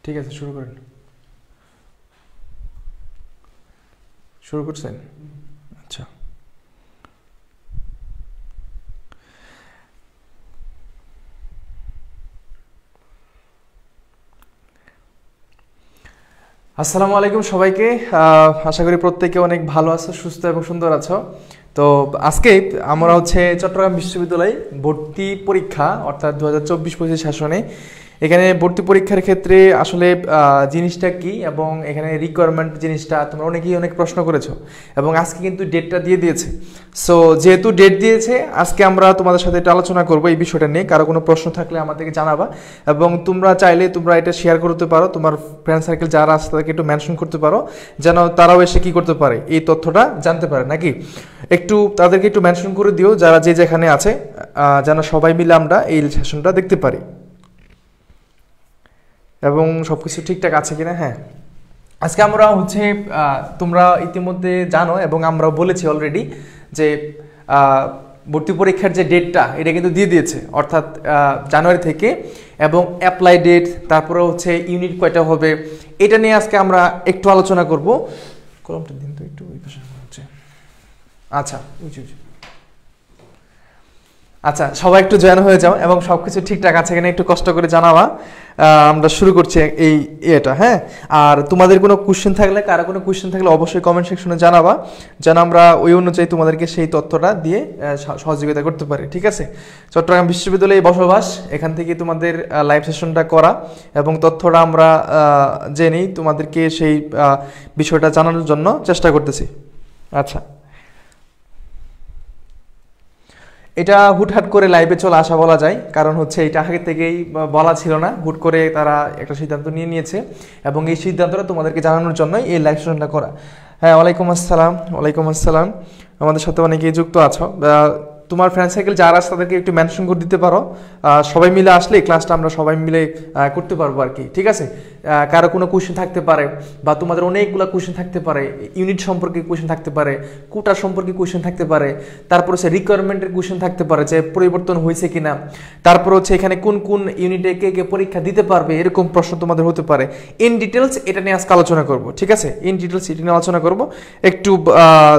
ঠিক আছে, শুরু করেন। শুরু করছেন? আচ্ছা। আসসালামু আলাইকুম সবাইকে। আশা করি প্রত্যেকে অনেক ভালো আছো, সুস্থ এবং সুন্দর আছো। তো আজকে আমরা চট্টগ্রাম বিশ্ববিদ্যালয় ভর্তি পরীক্ষা অর্থাৎ 2024-25 সেশনে এখানে ভর্তি পরীক্ষার ক্ষেত্রে আসলে জিনিসটা কি এবং এখানে রিকোয়ারমেন্ট জিনিসটা তোমরা অনেকেই অনেক প্রশ্ন করেছো এবং আজকে কিন্তু ডেটটা দিয়ে দিয়েছে। সো যেহেতু ডেট দিয়েছে, আজকে আমরা তোমাদের সাথে এটা আলোচনা করবো এই বিষয়টা নিয়ে। কারো কোনো প্রশ্ন থাকলে আমাদেরকে জানাবা এবং তোমরা চাইলে তোমরা এটা শেয়ার করতে পারো, তোমার ফ্রেন্ড সার্কেল যারা আছে তাদেরকে একটু মেনশন করতে পারো, যেন তারাও এসে কি করতে পারে, এই তথ্যটা জানতে পারে নাকি। একটু তাদেরকে একটু মেনশন করে দিও যারা যে যেখানে আছে, যেন সবাই মিলে আমরা এই সেশনটা দেখতে পারি এবং সবকিছু ঠিকঠাক আছে কিনা। হ্যাঁ, আজকে আমরা তোমরা ইতিমধ্যে জানো এবং আমরা বলেছি অলরেডি যে ভর্তি পরীক্ষার যে ডেটটা এটা কিন্তু দিয়ে দিয়েছে, অর্থাৎ জানুয়ারি থেকে, এবং অ্যাপ্লাই ডেট, তারপরে ইউনিট কয়টা হবে, এটা নিয়ে আজকে আমরা একটু আলোচনা করব। কলমটা দিন তো একটু, ওই পাশে হচ্ছে। আচ্ছা আচ্ছা, সবাই একটু জয়েন হয়ে যাও এবং সবকিছু ঠিকঠাক আছে কিনা একটু কষ্ট করে জানাবা। আমরা শুরু করছি এটা। হ্যাঁ, আর তোমাদের কোনো কোশ্চেন থাকলে, কারো কোনো কোশ্চেন থাকলে অবশ্যই কমেন্ট সেকশনে জানাবা, যেন আমরা ওই অনুযায়ী তোমাদেরকে সেই তথ্যটা দিয়ে সহযোগিতা করতে পারি। ঠিক আছে, চট্টগ্রাম বিশ্ববিদ্যালয়ে বসবাস, এখান থেকে তোমাদের লাইভ সেশনটা করা এবং তথ্যটা আমরা জেনেই তোমাদেরকে সেই বিষয়টা জানানোর জন্য চেষ্টা করতেছি। আচ্ছা, এটা হুটহাট করে লাইভে চলে আসা বলা যায়, কারণ এটা আগে থেকেই বলা ছিল না, হুট করে তারা একটা সিদ্ধান্ত নিয়েছে এবং এই সিদ্ধান্তটা তোমাদেরকে জানানোর জন্যই এই লাইভ সেশনটা করা। হ্যাঁ, ওয়ালাইকুম আসসালাম। ওয়ালাইকুম আসসালাম। আমাদের সাথে অনেকেই যুক্ত আছো। তোমার ফ্রেন্ড সার্কেল যারা আছে তাদেরকে একটু মেনশন করে দিতে পারো। সবাই মিলে আসলে এই ক্লাসটা আমরা সবাই মিলে করতে পারবো আর কি। ঠিক আছে, কারো কোনো কোয়েশ্চেন থাকতে পারে বা তোমাদের অনেকগুলো কোয়েশ্চেন থাকতে পারে, ইউনিট সম্পর্কে কোয়েশ্চেন থাকতে পারে, কোটা সম্পর্কে কোয়েশ্চেন থাকতে পারে, তারপর রিকোয়ারমেন্টের কোয়েশ্চেন থাকতে পারে যে পরিবর্তন হয়েছে কিনা, তারপর এখানে কোন কোন ইউনিটে কে কে পরীক্ষা দিতে পারবে, এরকম প্রশ্ন তোমাদের হতে পারে। ইন ডিটেলস এটা নিয়ে আজকে আলোচনা করবো। ঠিক আছে, ইন ডিটেলস এটা নিয়ে আলোচনা করবো, একটু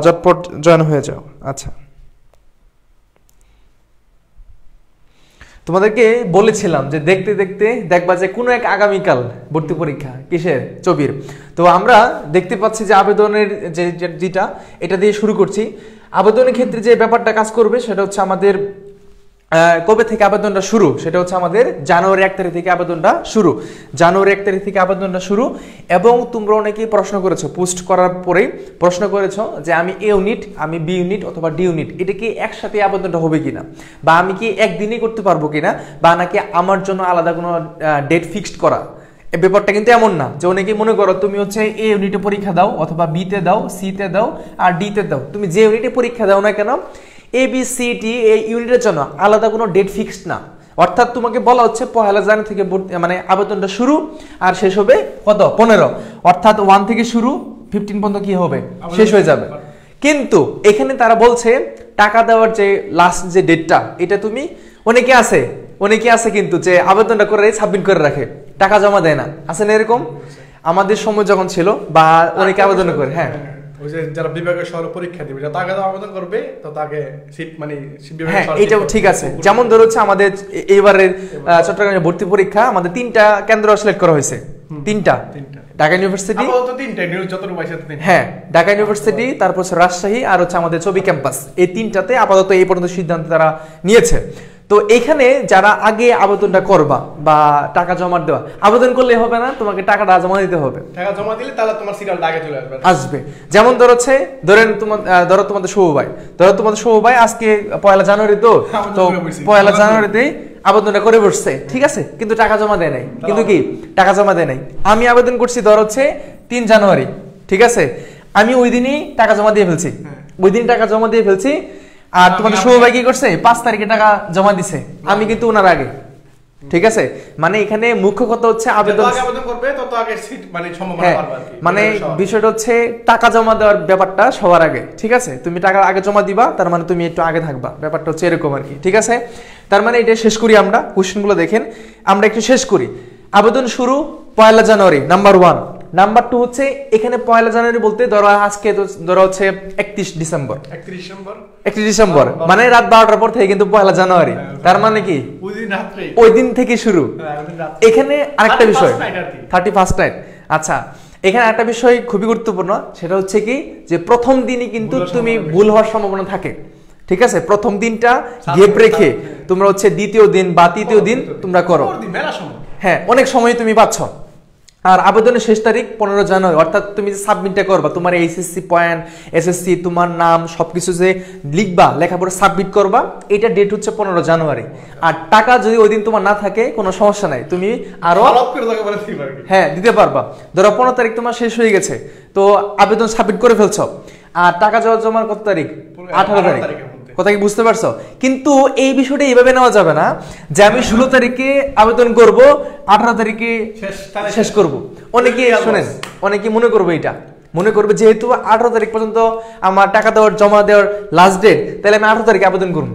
ঝটপট জয়েন হয়ে যাও। আচ্ছা, তোমাদেরকে বলেছিলাম যে দেখতে দেখতে দেখবা যে কোনো এক আগামীকাল ভর্তি পরীক্ষা, কিসের, চবির। তো আমরা দেখতে পাচ্ছি যে আবেদনের যেটা এটা দিয়ে শুরু করছি। আবেদনের ক্ষেত্রে যে ব্যাপারটা কাজ করবে সেটা আমাদের কবে থেকে আবেদনটা শুরু, সেটা আমাদের জানুয়ারি 1 তারিখ থেকে আবেদনটা শুরু। জানুয়ারি 1 তারিখ থেকে আবেদনটা শুরু। এবং তোমরা অনেকেই প্রশ্ন করেছো, পোস্ট করার পরেই প্রশ্ন করেছো যে আমি এ ইউনিট, আমি বি ইউনিট অথবা ডি ইউনিট, এটা কি একসাথে আবেদনটা হবে কিনা, বা আমি কি একদিনই করতে পারবো কিনা, বা নাকি আমার জন্য আলাদা কোনো ডেট ফিক্সড করা। এই ব্যাপারটা কিন্তু এমন না যে অনেকেই মনে করো তুমি এ ইউনিটে পরীক্ষা দাও অথবা বিতে দাও, সিতে দাও আর ডিতে দাও, তুমি যে ইউনিটে পরীক্ষা দাও না কেন, এ বি সি ডি এই ইউনিটের জন্য আলাদা কোনো ডেট ফিক্সড না। অর্থাৎ তোমাকে বলা হচ্ছে 1 জানুয়ারি থেকে মানে আবেদনটা শুরু আর শেষ হবে কত, 15, অর্থাৎ 1 থেকে শুরু 15 পর্যন্ত কি হবে, শেষ হয়ে যাবে। কিন্তু এখানে তারা বলছে টাকা দেওয়ার যে লাস্ট যে ডেটটা, এটা তুমি অনেকে আছে কিন্তু যে আবেদনটা করে সাবমিট করে রাখে, টাকা জমা দেয় না, আছে না এরকম? আমাদের সময় যখন ছিল বা অনেকে আবেদন করে, হ্যাঁ ওই যে যারা বিভাগের শহরে পরীক্ষা দিবে, যারা আগে আবেদন করবে তো তাকে সিট মানে হ্যাঁ, এটাও ঠিক আছে। যেমন ধরো আমাদের এইবারের চট্টগ্রামে ভর্তি পরীক্ষা আমাদের 3টা কেন্দ্র সিলেক্ট করা হয়েছে, 3টা, ঢাকা ইউনিভার্সিটি, হ্যাঁ ঢাকা ইউনিভার্সিটি, তারপর রাজশাহী আর আমাদের চবি ক্যাম্পাস, এই 3টাতে আপাতত এই পর্যন্ত সিদ্ধান্ত তারা নিয়েছে। তো এখানে যারা আগে আবেদনটা করবা বা টাকা জমা দেওয়া, আবেদন করলে হবে না, তোমাকে টাকাটা জমা দিতে হবে। টাকা জমা দিলে তাহলে তোমার সিরিয়ালটা আগে চলে আসবে। যেমন ধরো তোমাদের সৌভ ভাই আজকে 1 জানুয়ারি, তো 1 জানুয়ারিতেই আবেদনটা করে বসছে, ঠিক আছে, কিন্তু টাকা জমা দেয় নাই। কিন্তু কি টাকা জমা দেয় নাই? আমি আবেদন করছি 3 জানুয়ারি, ঠিক আছে, আমি ওই দিনই টাকা জমা দিয়ে ফেলছি, আর তোমাদের সৌভাই কি করছে 5 তারিখে টাকা জমা দিছে, আমি কিন্তু ওনার আগে। ঠিক আছে, মানে এখানে মুখ্য কথা আবেদন করবে তত আগে সিট মানে সম্ভাবনা বাড়বে আর কি। মানে বিষয়টা টাকা জমা দেওয়ার ব্যাপারটা সবার আগে। ঠিক আছে, তুমি টাকা আগে জমা দিবা, তার মানে তুমি একটু আগে থাকবা, ব্যাপারটা এরকম আর কি। ঠিক আছে, তার মানে এটা শেষ করি আমরা, কোশ্চেনগুলো দেখেন, আমরা একটু শেষ করি। আবেদন শুরু পয়লা জানুয়ারি নাম্বার 1। নাম্বার 2 হচ্ছে এখানে পয়লা জানুয়ারি বলতে ধরো আজকে ধরো হচ্ছে 31 ডিসেম্বর, 31 ডিসেম্বর মানে রাত 12টার পর থেকে কিন্তু পয়লা জানুয়ারি। তার মানে কি ওই দিন থেকে শুরু। এখানে আরেকটা বিষয় 31st নাইট। আচ্ছা, এখানে একটা বিষয় খুবই গুরুত্বপূর্ণ, সেটা হচ্ছে কি যে প্রথম দিনই কিন্তু তুমি ভুল হওয়ার সম্ভাবনা থাকে। ঠিক আছে, প্রথম দিনটা গ্যাপ রেখে তোমরা হচ্ছে দ্বিতীয় দিন বা তৃতীয় দিন তোমরা করো। হ্যাঁ, অনেক সময় তুমি পাচ্ছ। আর আবেদনের শেষ তারিখ 15 জানুয়ারি, অর্থাৎ তুমি যে সাবমিটটা করবা তোমার এইচএসসি পয়েন্ট, এসএসসি, তোমার নাম সবকিছু যে লিখবা, লেখার পরে সাবমিট করবা, এটা ডেট হচ্ছে 15 জানুয়ারি। আর টাকা যদি ওই দিন তোমার না থাকে কোনো সমস্যা নাই, তুমি আরো হ্যাঁ দিতে পারবা। ধরো 15 তারিখ তোমার শেষ হয়ে গেছে, তো আবেদন সাবমিট করে ফেলছো, আর টাকা জমার কত তারিখ? 18 তারিখ। কথা কি বুঝতে পারছো? কিন্তু এই বিষয়টা এইভাবে নেওয়া যাবে না যে আমি 16 তারিখে আবেদন করব, 18 তারিখে শেষ করব। অনেকে শুনেন, অনেকে মনে করবে, এটা মনে করবে যেহেতু 18 তারিখ পর্যন্ত আমার টাকা দেওয়ার জমা দেওয়ার লাস্ট ডেট, তাহলে আমি 18 তারিখে আবেদন করব।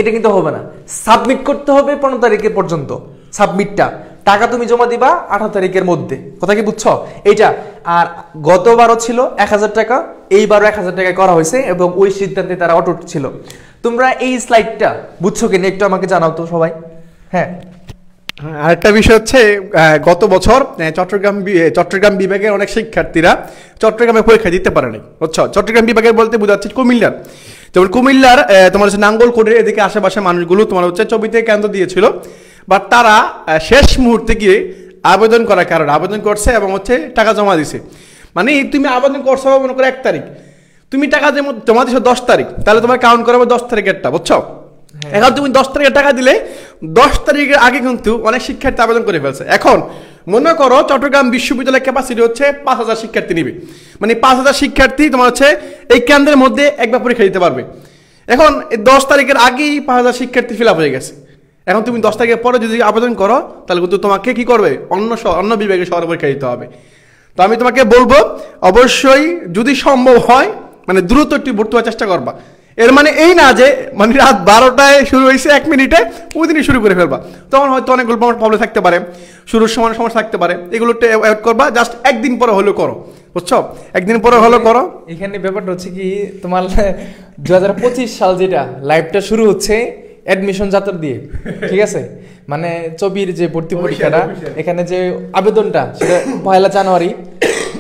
এটা কিন্তু হবে না, সাবমিট করতে হবে 15 তারিখের পর্যন্ত। সাবমিটটা টাকা তুমি জমা দিবা 18 তারিখের মধ্যে। কথা কি বুঝছো? এইটা। আর গতবারও ছিল 1000 টাকা, এইবারও 1000 টাকা করা হয়েছে এবং ওই সিদ্ধান্তে তারা অটুট ছিল। তোমরা এই স্লাইডটা বুঝছো কিনা একটু আমাকে জানাও তো সবাই। হ্যাঁ, আরেকটা বিষয় হচ্ছে গত বছর চট্টগ্রাম বিভাগের অনেক শিক্ষার্থীরা চট্টগ্রামে পরীক্ষা দিতে পারে নাই। বুঝছো? চট্টগ্রাম বিভাগের বলতে বোঝাচ্ছে কুমিল্লার। যেমন কুমিল্লার তোমার হচ্ছে নাঙ্গলকোটের এদিকে আশেপাশে মানুষগুলো তোমার হচ্ছে ছবিতে কেন্দ্র দিয়েছিল, বাট তারা শেষ মুহূর্তে গিয়ে আবেদন করার কারণে আবেদন করছে এবং হচ্ছে টাকা জমা দিছে। মানে তুমি আবেদন করছো মনে করো 1 তারিখ, তুমি টাকা জমা দিছো 10 তারিখ, তাহলে তোমার কাউন্ট করাবে 10 তারিখেরটা। বুঝছো? এখন তুমি 10 তারিখের টাকা দিলে 10 তারিখের আগে কিন্তু অনেক শিক্ষার্থী আবেদন করে ফেলছে। এখন মনে করো চট্টগ্রাম বিশ্ববিদ্যালয়ের ক্যাপাসিটি হচ্ছে 5000 শিক্ষার্থী নিবে, মানে 5000 শিক্ষার্থী তোমার হচ্ছে এই কেন্দ্রের মধ্যে একবার পরীক্ষা দিতে পারবে। এখন 10 তারিখের আগেই 5000 শিক্ষার্থী ফিল আপ হয়ে গেছে। এখন তুমি 10 তারিখের পরে যদি আবেদন করো, তাহলে কিন্তু তোমাকে কি করবে, অন্য বিভাগে শহরে পরীক্ষা দিতে হবে। তো আমি তোমাকে বলবো অবশ্যই যদি সম্ভব হয় মানে দ্রুত একটু ভর্তি হওয়ার চেষ্টা করবা। এর মানে এই না যে মানে রাত 12টায় শুরু হয়েছে 1 মিনিটে ওই দিনই শুরু করে ফেলবা, তখন হয়তো অনেকগুলো প্রবলেম থাকতে পারে, শুরুর সময় সমস্যা থাকতে পারে, এগুলো অ্যাড করবা। জাস্ট একদিন পরে হলেও করো। বুঝছো? একদিন পরে হলেও করো। এখানে ব্যাপারটা হচ্ছে কি তোমার 2025 সাল যেটা লাইভটা শুরু হচ্ছে অ্যাডমিশন যাত্রা দিয়ে। ঠিক আছে, মানে চবির যে ভর্তি পরীক্ষাটা, এখানে যে আবেদনটা সেটা 1 জানুয়ারি।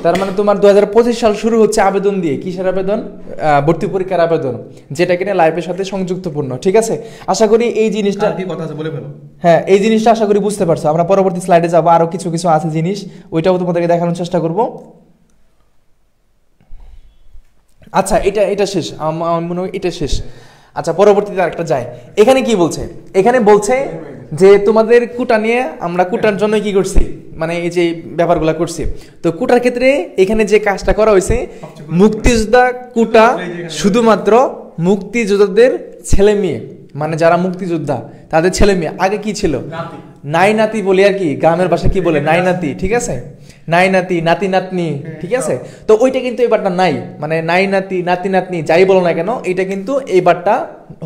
তার মানে তোমার 2025 সাল শুরু হচ্ছে আবেদন দিয়ে। কিসের আবেদন? ভর্তি পরীক্ষার আবেদন, যেটা কিনা লাইফের সাথে সংযুক্তপূর্ণ। ঠিক আছে, আশা করি এই জিনিসটা হ্যাঁ এই জিনিসটা আশা করি বুঝতে পারছো। আমরা পরবর্তী স্লাইডে যাবো, আরো কিছু কিছু আছে জিনিস, ওইটাও তোমাদেরকে দেখানোর চেষ্টা করব। আচ্ছা, এটা শেষ, আমার মনে হয় এটা শেষ। আচ্ছা, পরবর্তীতে আরেকটা যায়। এখানে কি বলছে? এখানে বলছে যে তোমাদের কোটা নিয়ে আমরা কোটার জন্য কি করছি, মানে এই যে ব্যাপারগুলো করছি। তো কোটার ক্ষেত্রে এখানে যে কাজটা করা হয়েছে, মুক্তিযোদ্ধা কোটা শুধুমাত্র মুক্তিযোদ্ধাদের ছেলে মেয়ে, মানে যারা মুক্তিযোদ্ধা তাদের ছেলে মেয়ে। আগে কি ছিল? নাই নাতি বলি আর কি, গ্রামের ভাষা কি বলে, নাই নাতি। ঠিক আছে, নাই নাতি, নাতি নাতনি। ঠিক আছে, তো ওইটা কিন্তু এবারটা নাই, মানে নাই নাতি, নাতি নাতনি যাই বলো না কেন, এটা কিন্তু এইবারটা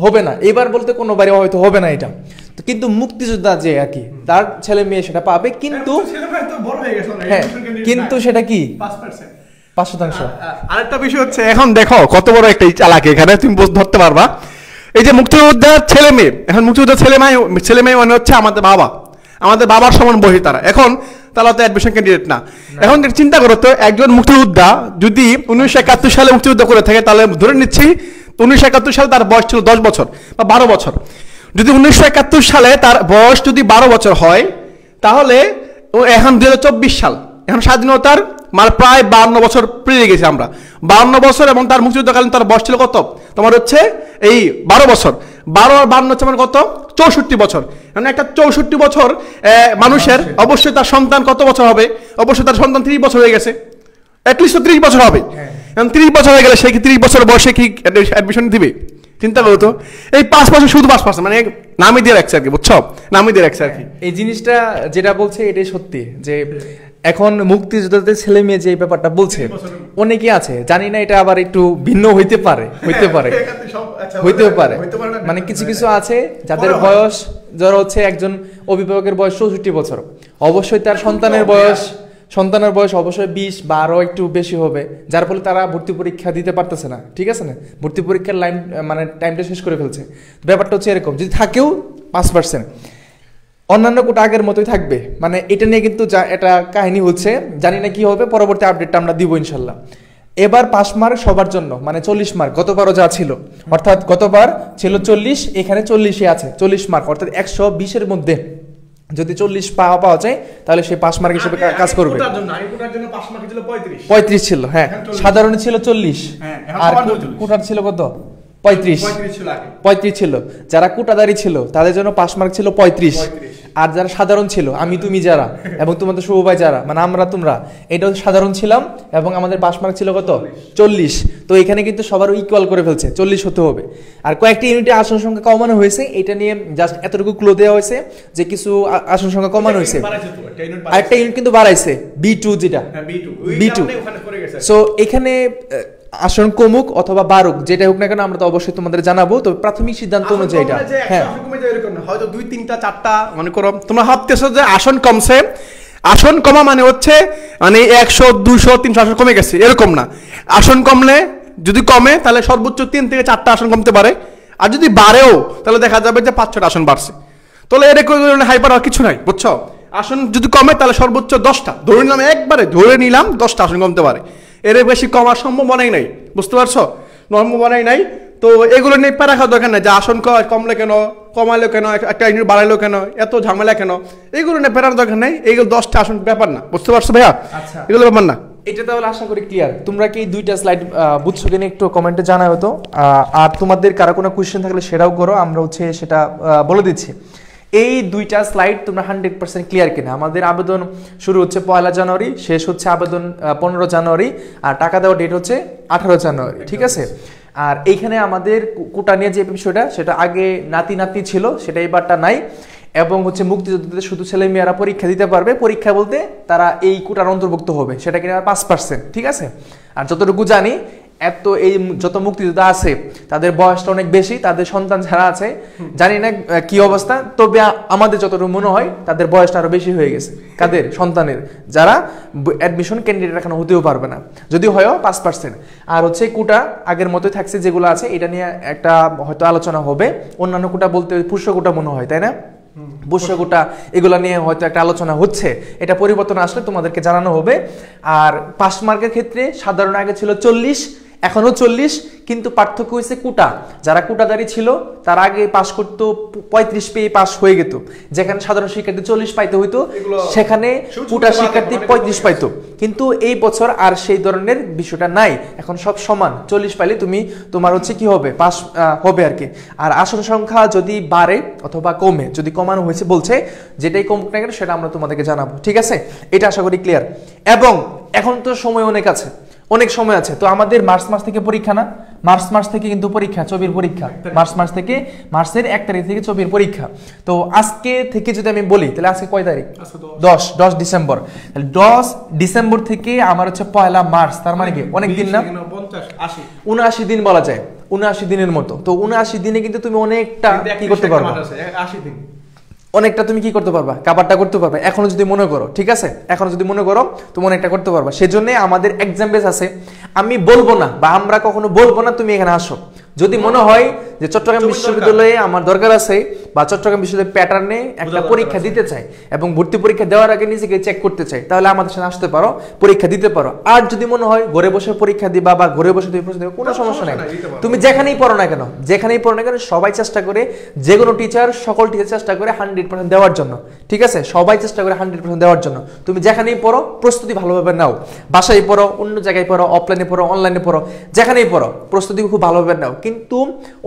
হবে না। এবার বলতে কোনো বাড়ি হয়তো হবে না এটা, তো কিন্তু মুক্তিযোদ্ধা যে আর কি তার ছেলে মেয়ে সেটা পাবে। কিন্তু হ্যাঁ, কিন্তু সেটা কি 5%। আরেকটা বিষয় হচ্ছে, এখন দেখো কত বড় একটা চালাকি এখানে তুমি ধরতে পারবা। এই যে মুক্তিযোদ্ধার ছেলে মেয়ে, এখন মুক্তিযোদ্ধার ছেলে মেয়ে মানে হচ্ছে আমাদের বাবার সমান বয়সী তারা। এখন তারা তো অ্যাডমিশন ক্যান্ডিডেট না। এখন চিন্তা করো তো, একজন মুক্তিযোদ্ধা যদি 1971 সালে মুক্তিযুদ্ধ করে থাকে, তাহলে ধরে নিচ্ছি 1971 সালে তার বয়স ছিল 10 বছর বা 12 বছর। যদি 1971 সালে তার বয়স যদি 12 বছর হয়, তাহলে এখন 2024 সাল, এখন স্বাধীনতার মানে প্রায় 52 বছর পেরিয়ে গেছি আমরা। 52 বছর এবং তার মুক্তিযুদ্ধকালীন তার বয়স ছিল কত? তোমার হচ্ছে এই 12 বছর। 12 আর 52 হচ্ছে মানে কত? 64 বছর। মানে একটা 64 বছর মানুষের অবশ্যই তার সন্তান কত বছর হবে? অবশ্যই তার সন্তান 30 বছর হয়ে গেছে, অ্যাটলিস্ট 30 বছর হবে। এখন 30 বছর হয়ে গেলে সে কি 30 বছর বয়সে কি অ্যাডমিশন দিবে? চিন্তা করো তো, এই 5% শুধু 5%, মানে নামই দিয়ে রাখছে আর কি। বুঝছো? নামই দিয়ে রাখছে আর কি। এই জিনিসটা যেটা বলছে এটাই সত্যি, যে এখন মুক্তিযোদ্ধাদের ছেলে মেয়ে যে ব্যাপারটা বলছে, অনেকে আছে জানি না, এটা আবার একটু ভিন্ন হইতে পারে মানে কিছু কিছু আছে যাদের বয়স, যারা হচ্ছে একজন অভিভাবকের বয়স 64 বছর, অবশ্যই তার সন্তানের বয়স অবশ্যই 20 বা আরও একটু বেশি হবে, যার ফলে তারা ভর্তি পরীক্ষা দিতে পারতেছে না, ঠিক আছে না, ভর্তি পরীক্ষার লাইন মানে টাইমটা শেষ করে ফেলছে। ব্যাপারটা হচ্ছে এরকম, যদি থাকেও 5%, অন্যান্য কোটা আগের মতোই থাকবে। মানে এটা নিয়ে কিন্তু এটা কাহিনী হচ্ছে, জানি না কি হবে, পরবর্তী আপডেটটা আমরা দিব ইনশাল্লাহ। এবার 5 মার্ক সবার জন্য, মানে 40 মার্ক, গতবারও যা ছিল, অর্থাৎ গতবার ছিল 40, এখানে 40-এ আছে 40 মার্ক, অর্থাৎ 120-এর মধ্যে যদি 40 পাওয়া যায় তাহলে সে 5 মার্ক হিসেবে কাজ করবে। 35 ছিল, হ্যাঁ, সাধারণ ছিল 40, আর কোটার ছিল কত? 35 ছিল। যারা কোটাদারি ছিল তাদের জন্য 5 মার্ক ছিল 35, আর যারা সাধারণ ছিল, আমি তুমি যারা এবং তোমাদের শুভ ভাই যারা, মানে আমরা তোমরা, এটাও সাধারণ ছিলাম এবং আমাদের 5 মার্ক ছিল কত? 40। তো এখানে কিন্তু সবার ইকুয়াল করে ফেলছে, 40 হতে হবে। আর কয়েকটি ইউনিটে আসন সংখ্যা কমানো হয়েছে, এটা নিয়ে জাস্ট এতটুকু ক্লো দেওয়া হয়েছে যে কিছু আসন সংখ্যা কমানো হয়েছে, আরেকটা ইউনিট কিন্তু বাড়াইছে, B2, যেটা B2। সো এখানে আসন কমুক অথবা বাড়ুক, যেটা হোক না কেন আমরা তো অবশ্যই তোমাদের জানাবো। তো প্রাথমিক সিদ্ধান্ত অনুযায়ী এটা, হ্যাঁ, হয়তো 2, 3টা 4টা মনে করো তোমরা ভাবতেছো যে আসন কমছে, আসন কমা মানে হচ্ছে মানে 100, 200, 300 আসন কমে গেছে, এরকম না। আসন কমলে, যদি কমে তাহলে সর্বোচ্চ 3 থেকে 4টা আসন কমতে পারে, আর যদি বাড়েও তাহলে দেখা যাবে যে 5-6টা আসন বাড়ছে। তাহলে এরকম হাইপার আর কিছু নাই, বুঝছো? আসন যদি কমে তাহলে সর্বোচ্চ 10টা, ধরে নিলাম, একবারে ধরে নিলাম 10টা আসন কমতে পারে, এর বেশি কমার সম্ভাবনাই নাই, বুঝতে পারছো? সম্ভাবনাই নাই। তো এগুলো নিয়ে প্যারা খাওয়া দরকার নাই যে আসন কমলে কেন, কমাইলো কেন, একটা ইউনিট বাড়াইলো কেন, এত ঝামেলা কেন, এগুলো নিয়ে প্যারার দরকার নেই। এইগুলো 10টা আসন ব্যাপার না, বুঝতে পারছো ভাইয়া? আচ্ছা, এগুলো ব্যাপার না। এটা তাহলে আশা করি ক্লিয়ার। তোমরা কি 2টা স্লাইড বুঝছো কিনা একটু কমেন্টে জানাও তো। আর তোমাদের কারো কোনো কোয়েশ্চেন থাকলে সেটাও করো, আমরা হচ্ছে সেটা বলে দিচ্ছি। এই 2টা স্লাইড তোমরা 100% ক্লিয়ার কিনা? আমাদের আবেদন শুরু হচ্ছে 1 জানুয়ারি, শেষ হচ্ছে আবেদন 15 জানুয়ারি, আর টাকা দেওয়ার ডেট হচ্ছে 18 জানুয়ারি, ঠিক আছে? আর এইখানে আমাদের কোটা নিয়ে যে বিষয়টা, সেটা আগে নাতি ছিল, সেটা এবারটা নাই। এবং হচ্ছে মুক্তিযোদ্ধাদের শুধু ছেলে মেয়েরা পরীক্ষা দিতে পারবে, পরীক্ষা বলতে তারা এই কোটার অন্তর্ভুক্ত হবে, সেটা কিনা 5%, ঠিক আছে? আর যতটুকু জানি এই যত মুক্তিযোদ্ধা আছে তাদের বয়সটা অনেক বেশি, তাদের সন্তান যারা আছে জানি না কি অবস্থা, তবে আমাদের যতটুকু মনে হয় তাদের বয়সটা আরো বেশি হয়ে গেছে, কাদের? সন্তানের, যারা অ্যাডমিশন ক্যান্ডিডেট এখনো হতেও পারবে না, যদি হয় 5%। আর হচ্ছে কোটা আগের মতোই থাকছে যেগুলো আছে, এটা নিয়ে একটা হয়তো আলোচনা হবে। অন্যান্য কোটা বলতে পুষ্য কোটা মনে হয়, তাই না? পুষ্য কোটা, এগুলা নিয়ে হয়তো একটা আলোচনা হচ্ছে, এটা পরিবর্তন আসলে তোমাদেরকে জানানো হবে। আর 5 মার্কের ক্ষেত্রে সাধারণ আগে ছিল 40, এখনো 40, কিন্তু পার্থক্য হয়েছে কোটা। যারা কোটাদারি ছিল তারা আগে পাস করতো 35 পেয়ে পাস হয়ে যেত, যেখানে সাধারণ শিক্ষার্থী 40 পাইতে হইতো, সেখানে কোটা শিক্ষার্থী 35 পাইতো। কিন্তু এই বছর আর সেই ধরনের বিষয়টা নাই, এখন সব সমান, 40 পাইলে তোমার হচ্ছে কি হবে, পাস হবে আর কি। আর আসন সংখ্যা যদি বাড়ে অথবা কমে, যদি কমানো হয়েছে বলছে, যেটাই কমুক না কেন সেটা আমরা তোমাদেরকে জানাবো, ঠিক আছে? এটা আশা করি ক্লিয়ার। এবং এখন তো সময় অনেক সময় আছে। তো আমাদের মার্চ মাস থেকে পরীক্ষা না, মার্চ থেকে কিন্তু পরীক্ষা, ছবির পরীক্ষা, মার্চের 1 তারিখ থেকে ছবির পরীক্ষা। তো আজকে থেকে যদি আমি বলি, তাহলে আজকে কয় তারিখ? 10 ডিসেম্বর। তাহলে 10 ডিসেম্বর থেকে আমার হচ্ছে 1 মার্চ, তার মানে কি অনেক দিন না? 79 দিন বলা যায়, 79 দিনের মতো। তো 79 দিনে কিন্তু তুমি অনেকটা কি করতে পারবে, 80 দিন অনেকটা তুমি কি করতে পারবা, কাভারটা করতে পারবা, এখনো যদি মনে করো, ঠিক আছে? এখনো যদি মনে করো তুমি অনেকটা করতে পারবা। সেজন্য আমাদের এক্সাম বেস আছে, আমি বলবো না বা আমরা কখনো বলবো না তুমি এখানে আসো। যদি মনে হয় যে চট্টগ্রাম বিশ্ববিদ্যালয়ে আমার দরকার আছে বা চট্টগ্রাম বিশ্ববিদ্যালয়ের প্যাটার্নে একটা পরীক্ষা দিতে চাই এবং ভর্তি পরীক্ষা দেওয়ার আগে নিজেকে চেক করতে চাই, তাহলে আমাদের সাথে আসতে পারো, পরীক্ষা দিতে পারো। আর যদি মনে হয় ঘরে বসে পরীক্ষা দিবা বা ঘরে বসে তুমি প্রশ্ন দিবা, কোনো সমস্যা নাই। তুমি যেখানেই পড়ো না কেন, সবাই চেষ্টা করে, যে কোনো টিচার, সকল টিচার চেষ্টা করে 100% দেওয়ার জন্য, ঠিক আছে? সবাই চেষ্টা করে 100% দেওয়ার জন্য। তুমি যেখানেই পড়ো প্রস্তুতি ভালোভাবে নাও, বাসায় পড়ো, অন্য জায়গায় পড়ো, অফলাইনে পড়ো, অনলাইনে পড়ো, যেখানেই পড়ো প্রস্তুতি খুব ভালোভাবে নাও। কিন্তু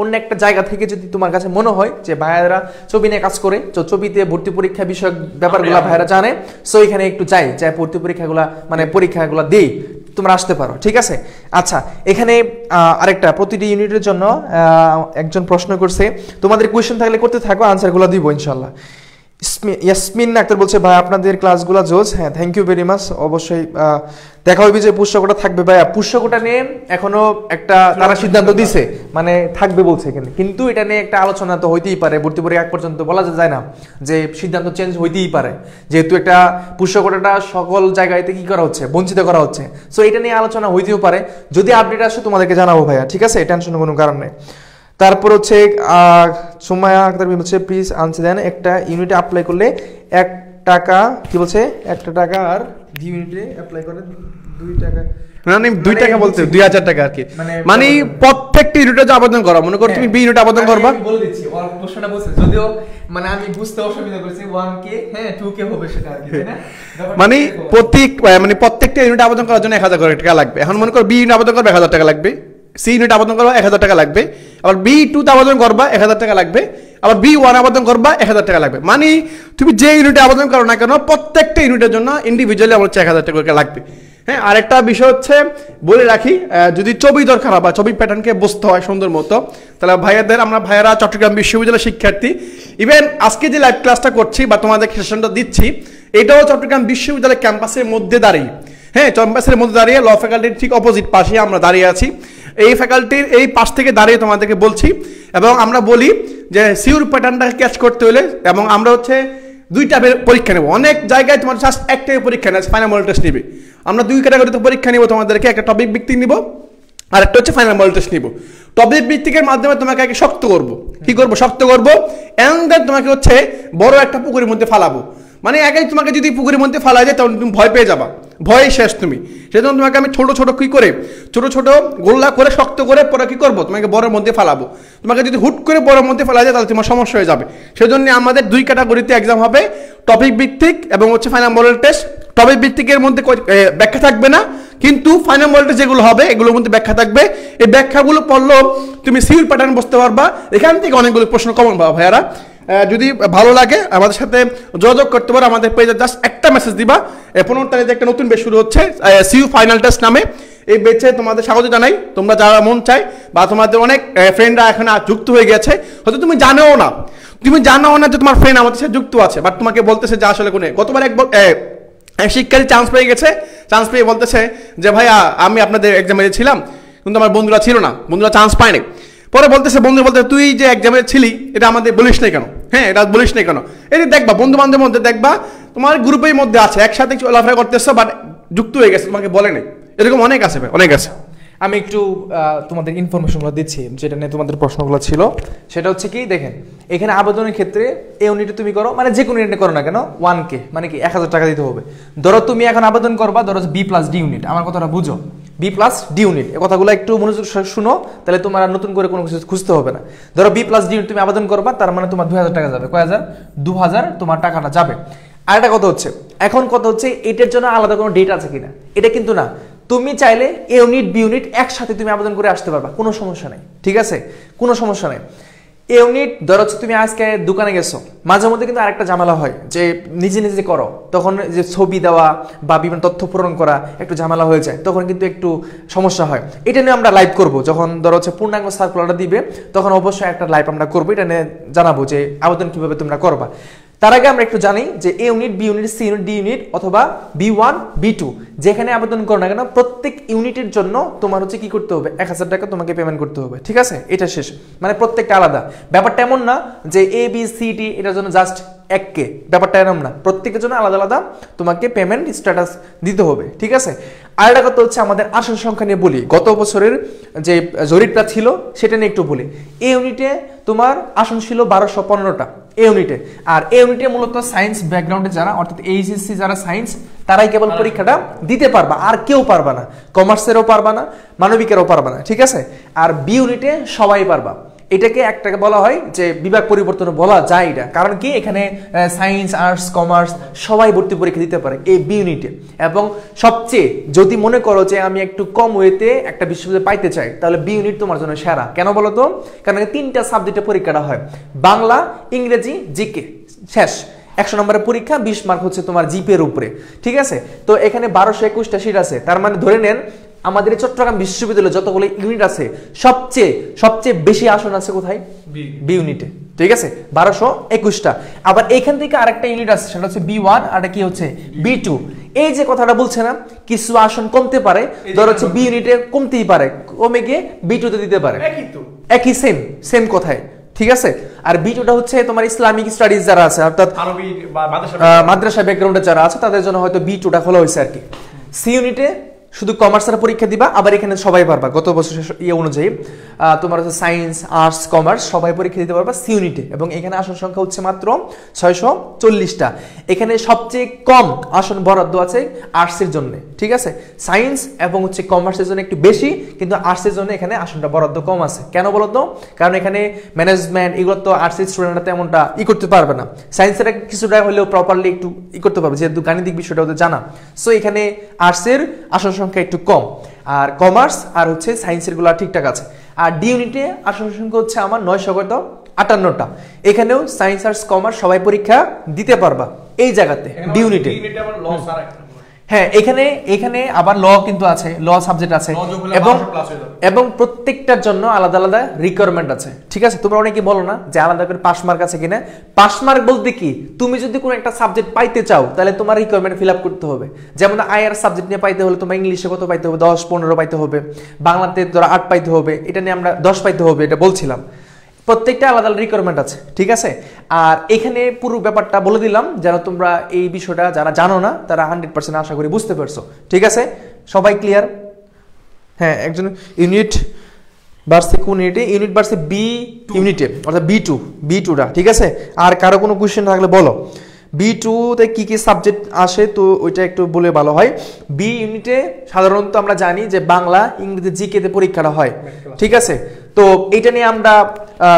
অন্য একটা জায়গা থেকে যদি তোমার কাছে মনে হয় যে ভাইয়েরা ছবি নিয়ে কাজ করে, তো ছবিতে ভর্তি পরীক্ষা বিষয়ক ব্যাপারগুলো ভাইয়েরা জানে, সো এখানে একটু যাই ভর্তি পরীক্ষাগুলো, মানে পরীক্ষাগুলো দিই, তোমরা আসতে পারো, ঠিক আছে? আচ্ছা, এখানে আরেকটা, প্রতিটি ইউনিটের জন্য একজন প্রশ্ন করছে, তোমাদের কোয়েশ্চেন থাকলে করতে থাকো, আনসারগুলো দিব ইনশাল্লাহ। ইয়াসমিন আক্তার বলছে ভাই আপনাদের ক্লাসগুলো জোস। হ্যাঁ, থ্যাংক ইউ ভেরি মাচ। অবশ্যই দেখা হবে যে পুষ্যকটা থাকবে ভাইয়া। পুষ্যকটা নিয়ে এখনো একটা তারা সিদ্ধান্ত দিছে, মানে থাকবে বলছে এখানে, কিন্তু এটা নিয়ে একটা আলোচনা তো হইতেই পারে। ভর্তি পরীক্ষা এক পর্যন্ত বলা যায় না যে সিদ্ধান্ত চেঞ্জ হইতেই পারে, যেহেতু একটা পুষ্যকটাটা সকল জায়গাতে কি করা হচ্ছে, বঞ্চিত করা হচ্ছে। সো এটা নিয়ে আলোচনা হইতেও পারে। যদি আপডেট আসে তোমাদেরকে জানাবো ভাইয়া, ঠিক আছে, টেনশনের কোনো কারণ নেই। তারপর সুমায়া আক্তার বলছে প্লিজ আনসার দেন, একটা ইউনিটে অ্যাপ্লাই করলে 1 টাকা কি বলছে, 1 টাকা, আর 2 ইউনিটে অ্যাপ্লাই করে 2 টাকা, মানে 2 টাকা বলতে 2000 টাকা আর কি। মানে প্রত্যেকটা ইউনিটে আবেদন করা, মনে করো তুমি বি ইউনিটে আবেদন করবা, আমি বলে দিচ্ছি ওর প্রশ্নটা বলছে, যদিও মানে আমি বুঝতে অসুবিধা করেছি 1K, হ্যাঁ 2K হবে সেটা আর কি, তাই না? মানে প্রত্যেকটা ইউনিটে আবেদন করার জন্য 1000 টাকা লাগবে। এখন মনে করো বি ইউনিটে আবেদন করবে 1000 টাকা লাগবে, সি ইউনিট আবেদন করবা 1000 টাকা লাগবে, আবার বি2 তে আবেদন করবা 1000 টাকা লাগবে, আবার বি1 আবেদন করবা 1000 টাকা লাগবে। মানে তুমি যে ইউনিটে আবেদন করো না কেন প্রত্যেকটা ইউনিটের জন্য ইন্ডিভিজুয়ালি আমার 1000 টাকা লাগবে। হ্যাঁ, আরেকটা বিষয় হচ্ছে বলে রাখি, যদি ছবি দরকার হয় বা ছবি প্যাটার্নকে বুঝতে হয় সুন্দর মতো, তাহলে ভাইয়ারা চট্টগ্রাম বিশ্ববিদ্যালয়ের শিক্ষার্থী, ইভেন আজকে যে লাইভ ক্লাসটা করছি বা তোমাদের সেশনটা দিচ্ছি, এটাও চট্টগ্রাম বিশ্ববিদ্যালয় ক্যাম্পাসের মধ্যে দাঁড়িয়ে, হ্যাঁ ক্যাম্পাসের মধ্যে দাঁড়িয়ে ল ফ্যাকাল্টির ঠিক অপোজিট পাশে আমরা দাঁড়িয়ে আছি। এই ফ্যাকাল্টির এই পাশ থেকে দাঁড়িয়ে তোমাদেরকে বলছি, এবং আমরা বলি যে সিউর প্যাটার্নটাকে ক্যাচ করতে হলে, এবং আমরা হচ্ছে 2টা পরীক্ষা নেব। অনেক জায়গায় তোমার জাস্ট একটাই পরীক্ষা নেয়, ফাইনাল মডেল টেস্ট নিবে। আমরা 2 ক্যাটাগরিতে পরীক্ষা নিব তোমাদেরকে, একটা টপিক ভিত্তিক নিব আর একটা হচ্ছে ফাইনাল মডেল টেস্ট নিব। টপিক ভিত্তিকের মাধ্যমে তোমাকে আগে শক্ত করব, কি করব, শক্ত করব, এন্ড দেন তোমাকে হচ্ছে বড় একটা পুকুরের মধ্যে ফালাবো। মানে আগে তোমাকে যদি পুকুরের মধ্যে ফালা যায় তখন তুমি ভয় পেয়ে যাবা, ভয়ে শেষ তুমি। সেজন্য তোমাকে আমি ছোট ছোট কি করে, ছোট ছোট গোল্লা করে শক্ত করে পরে কি করবো, তোমাকে বড়ের মধ্যে ফালাবো। তোমাকে যদি হুট করে বড়ের মধ্যে ফেলা যায় তাহলে তোমার সমস্যা হয়ে যাবে। সেজন্য আমাদের 2 ক্যাটাগরিতে এক্সাম হবে, টপিক ভিত্তিক এবং হচ্ছে ফাইনাল মডেল টেস্ট। টপিক ভিত্তিকের মধ্যে ব্যাখ্যা থাকবে না, কিন্তু ফাইনাল মডেল টেস্ট যেগুলো হবে এগুলোর মধ্যে ব্যাখ্যা থাকবে। এই ব্যাখ্যাগুলো পড়লেও তুমি সিউর প্যাটার্ন বুঝতে পারবা। এখান থেকে অনেকগুলো প্রশ্ন কমন পাবা ভাইয়ারা। যদি ভালো লাগে আমাদের সাথে যোগাযোগ করতে পারো, আমাদের পেজে জাস্ট একটা মেসেজ দিবা, 15 তারিখে একটা নতুন বেচ শুরু হচ্ছে সিইউ ফাইনাল টেস্ট নামে। এই বেচে তোমাদের স্বাগত জানাই। তোমরা যারা মন চাই বা তোমাদের অনেক ফ্রেন্ডরা এখানে যুক্ত হয়ে গেছে, হয়তো তুমি জানো না যে তোমার ফ্রেন্ড আমাদের সাথে যুক্ত আছে, বাট তোমাকে বলতেছে যে আসলে কোনো গতবার এক শিক্ষার্থী চান্স পেয়ে গেছে, চান্স পেয়ে বলতেছে যে ভাইয়া আমি আপনাদের এক্সামে ছিলাম কিন্তু আমার বন্ধুরা ছিল না, বন্ধুরা চান্স পায়নি। পরে বলতেছে বন্ধু বলতে তুই যে এক্সামে ছিলি এটা আমাদের বলিস নাই কেন, হ্যাঁ এটা বলিস নাই কেন। এটা দেখবা বন্ধু বান্ধবের মধ্যে দেখবা তোমার গ্রুপের মধ্যে আছে, একসাথে চলাফেরা করতেছো বাট যুক্ত হয়ে গেছে, তোমাকে বলে নাই। এরকম অনেক আছে ভাই, অনেক আছে। আমি একটু তোমাদের ইনফরমেশনগুলো দিচ্ছি যেটা নিয়ে তোমাদের প্রশ্নগুলো ছিল। সেটা হচ্ছে কি, দেখেন এখানে আবেদনের ক্ষেত্রে এই ইউনিটে তুমি করো, মানে যে কোনো ইউনিটে করো না কেন 1K মানে কি 1000 টাকা দিতে হবে। ধরো তুমি এখন আবেদন করবা, ধরো B+D ইউনিট, আমার কথাটা বুঝো, B+D ইউনিট, এই কথাগুলো একটু মনোযোগ শুনো, তাহলে তোমার আর নতুন করে কোনো কিছু খুঁজতে হবে না। ধরো B+D ইউনিট তুমি আবেদন করবা, তার মানে তোমার 2000 টাকা যাবে। কয় হাজার? 2000 তোমার টাকাটা যাবে। আর একটা কথা হচ্ছে, এখন কথা হচ্ছে এটার জন্য আলাদা কোনো ডেট আছে কিনা, এটা কিন্তু না। তুমি চাইলে এ ইউনিট বি ইউনিট একসাথে তুমি আবেদন করে আসতে পারবা, কোনো সমস্যা নেই, ঠিক আছে, কোনো সমস্যা নেই। এ ইউনিট ধরো হচ্ছে তুমি আজকে দোকানে গেছো, মাঝে মধ্যে কিন্তু আরেকটা ঝামেলা হয় যে নিজে নিজে করো, তখন যে ছবি দেওয়া বা বিভিন্ন তথ্য পূরণ করা একটু ঝামেলা হয়ে যায়, তখন কিন্তু একটু সমস্যা হয়। এটা নিয়ে আমরা লাইভ করবো, যখন ধরো হচ্ছে পূর্ণাঙ্গ সার্কুলারটা দিবে তখন অবশ্যই একটা লাইভ আমরা করবো, এটা নিয়ে জানাবো যে আবেদন কিভাবে তোমরা করবা। তার আগে আমরা একটু জানি যে A unit B unit C unit D unit অথবা B1 B2 যেখানে আবেদন করো না কেন প্রত্যেক ইউনিটের জন্য তোমার হচ্ছে কি করতে হবে, 1000 টাকা তোমাকে পেমেন্ট করতে হবে, ঠিক আছে, এটা শেষ। মানে প্রত্যেকটা আলাদা, ব্যাপারটা এমন না যে A B C D এটার জন্য জাস্ট 1K, ব্যাপারটা এরকম না, প্রত্যেকের জন্য আলাদা আলাদা তোমাকে পেমেন্ট স্ট্যাটাস দিতে হবে, ঠিক আছে। আর একটা কথা হচ্ছে আমাদের আসন সংখ্যা নিয়ে বলি, গত বছরের যে জরিপটা ছিল সেটা নিয়ে একটু বলি। এই ইউনিটে তোমার আসন ছিল 1215টা এই ইউনিটে, আর এই ইউনিটে মূলত সায়েন্স ব্যাকগ্রাউন্ডে যারা, অর্থাৎ এইচএসসি যারা সায়েন্স, তারাই কেবল পরীক্ষাটা দিতে পারবা, আর কেউ পারবা না, কমার্সেরও পারবা না, মানবিকেরও পারবা না, ঠিক আছে। আর বি ইউনিটে সবাই পারবা। এটাকে একটাকে বলা হয় যে বিভাগ পরিবর্তন বলা যায় এটা, কারণ কি এখানে সায়েন্স আর্টস কমার্স সবাই ভর্তি পরীক্ষা দিতে পারে এই বি ইউনিটে। এবং সবচেয়ে যদি মনে করো যে আমি একটু কম ওয়েতে একটা বিশ্ববিদ্যালয় পাইতে চাই, তাহলে বি ইউনিট তোমার জন্য সেরা। কেন বলো তো? কারণ 3টা সাবজেক্টে পরীক্ষাটা হয়, বাংলা, ইংরেজি, জিকে, শেষ। 100 নম্বরের পরীক্ষা, 20 মার্ক হচ্ছে তোমার জিপি এর উপরে, ঠিক আছে। তো এখানে 1221টা সিট আছে, তার মানে ধরে নেন আমাদের চট্টগ্রাম বিশ্ববিদ্যালয়ে যতগুলো ইউনিট আছে সবচেয়ে বেশি আসন আছে কোথায়? বি ইউনিটে, ঠিক আছে 1221টা। আবার এখান থেকে আরেকটা ইউনিট আছে, সেটা হচ্ছে বি1 আর কি হচ্ছে বি2। এই যে কথাটা বলছে না, কিছু আসন কমতে পারে, ধর হচ্ছে বি ইউনিটে কমতেই পারে, কমে গিয়ে বি2তে দিতে পারে, একই সেম কথায়, ঠিক আছে। আর বি2টা হচ্ছে তোমার ইসলামিক স্টাডিজ যারা আছে, অর্থাৎ আরবি বা মাদ্রাসা ব্যাকগ্রাউন্ডে যারা আছে তাদের জন্য হয়তো বি2টা খোলা হয়েছে আর কি। সি ইউনিটে শুধু কমার্সের পরীক্ষা দিবা, আবার এখানে সবাই পারবা গত বছর অনুযায়ী তোমার হচ্ছে সায়েন্স আর্টস কমার্স সবাই পরীক্ষা দিতে পারবা সি ইউনিটে। এবং এখানে আসন সংখ্যা হচ্ছে মাত্র 640টা। এখানে সবচেয়ে কম আসন বরাদ্দ আছে আর্টসের জন্য, ঠিক আছে। সায়েন্স এবং হচ্ছে কমার্সের জন্য একটু বেশি, কিন্তু আর্টসের জন্য এখানে আসনটা বরাদ্দ কম আছে। কেন বলতো? কারণ এখানে ম্যানেজমেন্ট এগুলো তো আর্টসের স্টুডেন্টরা তেমনটা করতে পারবে না, সায়েন্সের কিছুটা হলেও প্রপারলি একটু করতে পারবে, যেহেতু গাণিতিক বিষয়টা ওদের জানা। সো এখানে আর্টসের আসন সংখ্যা একটু কম, আর কমার্স আর হচ্ছে সায়েন্সের গুলো ঠিকঠাক আছে। আর ডি ইউনিটে আসন সংখ্যা হচ্ছে আমার 958টা। এখানেও সায়েন্স আর্টস কমার্স সবাই পরীক্ষা দিতে পারবা এই জায়গাতে ডি ইউনিটে। হ্যাঁ, এখানে আবার ল কিন্তু আছে, ল সাবজেক্ট আছে, এবং প্রত্যেকটার জন্য আলাদা আলাদা রিকোয়ারমেন্ট আছে, ঠিক আছে। তোমরা অনেকে বলো না যে আলাদা করে পাস মার্ক আছে কিনা। পাস মার্ক বলতে কি, তুমি যদি কোনো একটা সাবজেক্ট পাইতে চাও তাহলে তোমার রিকোয়ারমেন্ট ফিল আপ করতে হবে। যেমন আইআর সাবজেক্ট নিয়ে পাইতে হলে তোমার ইংলিশে কত পাইতে হবে, 10-15 পাইতে হবে, বাংলাতে ধরো 8 পাইতে হবে, এটা নিয়ে আমরা 10 পাইতে হবে, এটা বলছিলাম। প্রত্যেকটা আলাদা আলাদা রিকোয়ারমেন্ট আছে, ঠিক আছে। আর এখানে পুরো ব্যাপারটা বলে দিলাম, যারা তোমরা এই বিষয়টা যারা জানো না তারা 100% আশা করি বুঝতে পারছো, ঠিক আছে। সবাই ক্লিয়ার? হ্যাঁ, একজন ইউনিট বাড়ছে কোন ইউনিটে? ইউনিট বাড়ছে বি ইউনিটে, অর্থাৎ বি2টা, ঠিক আছে। আর কারো কোনো কোয়েশ্চেন থাকলে বলো। বি2তে কি কি সাবজেক্ট আসে তো ওইটা একটু বলে ভালো হয়। বি ইউনিটে সাধারণত আমরা জানি যে বাংলা ইংরেজি জিকেতে পরীক্ষাটা হয়, ঠিক আছে। তো এটা নিয়ে আমরা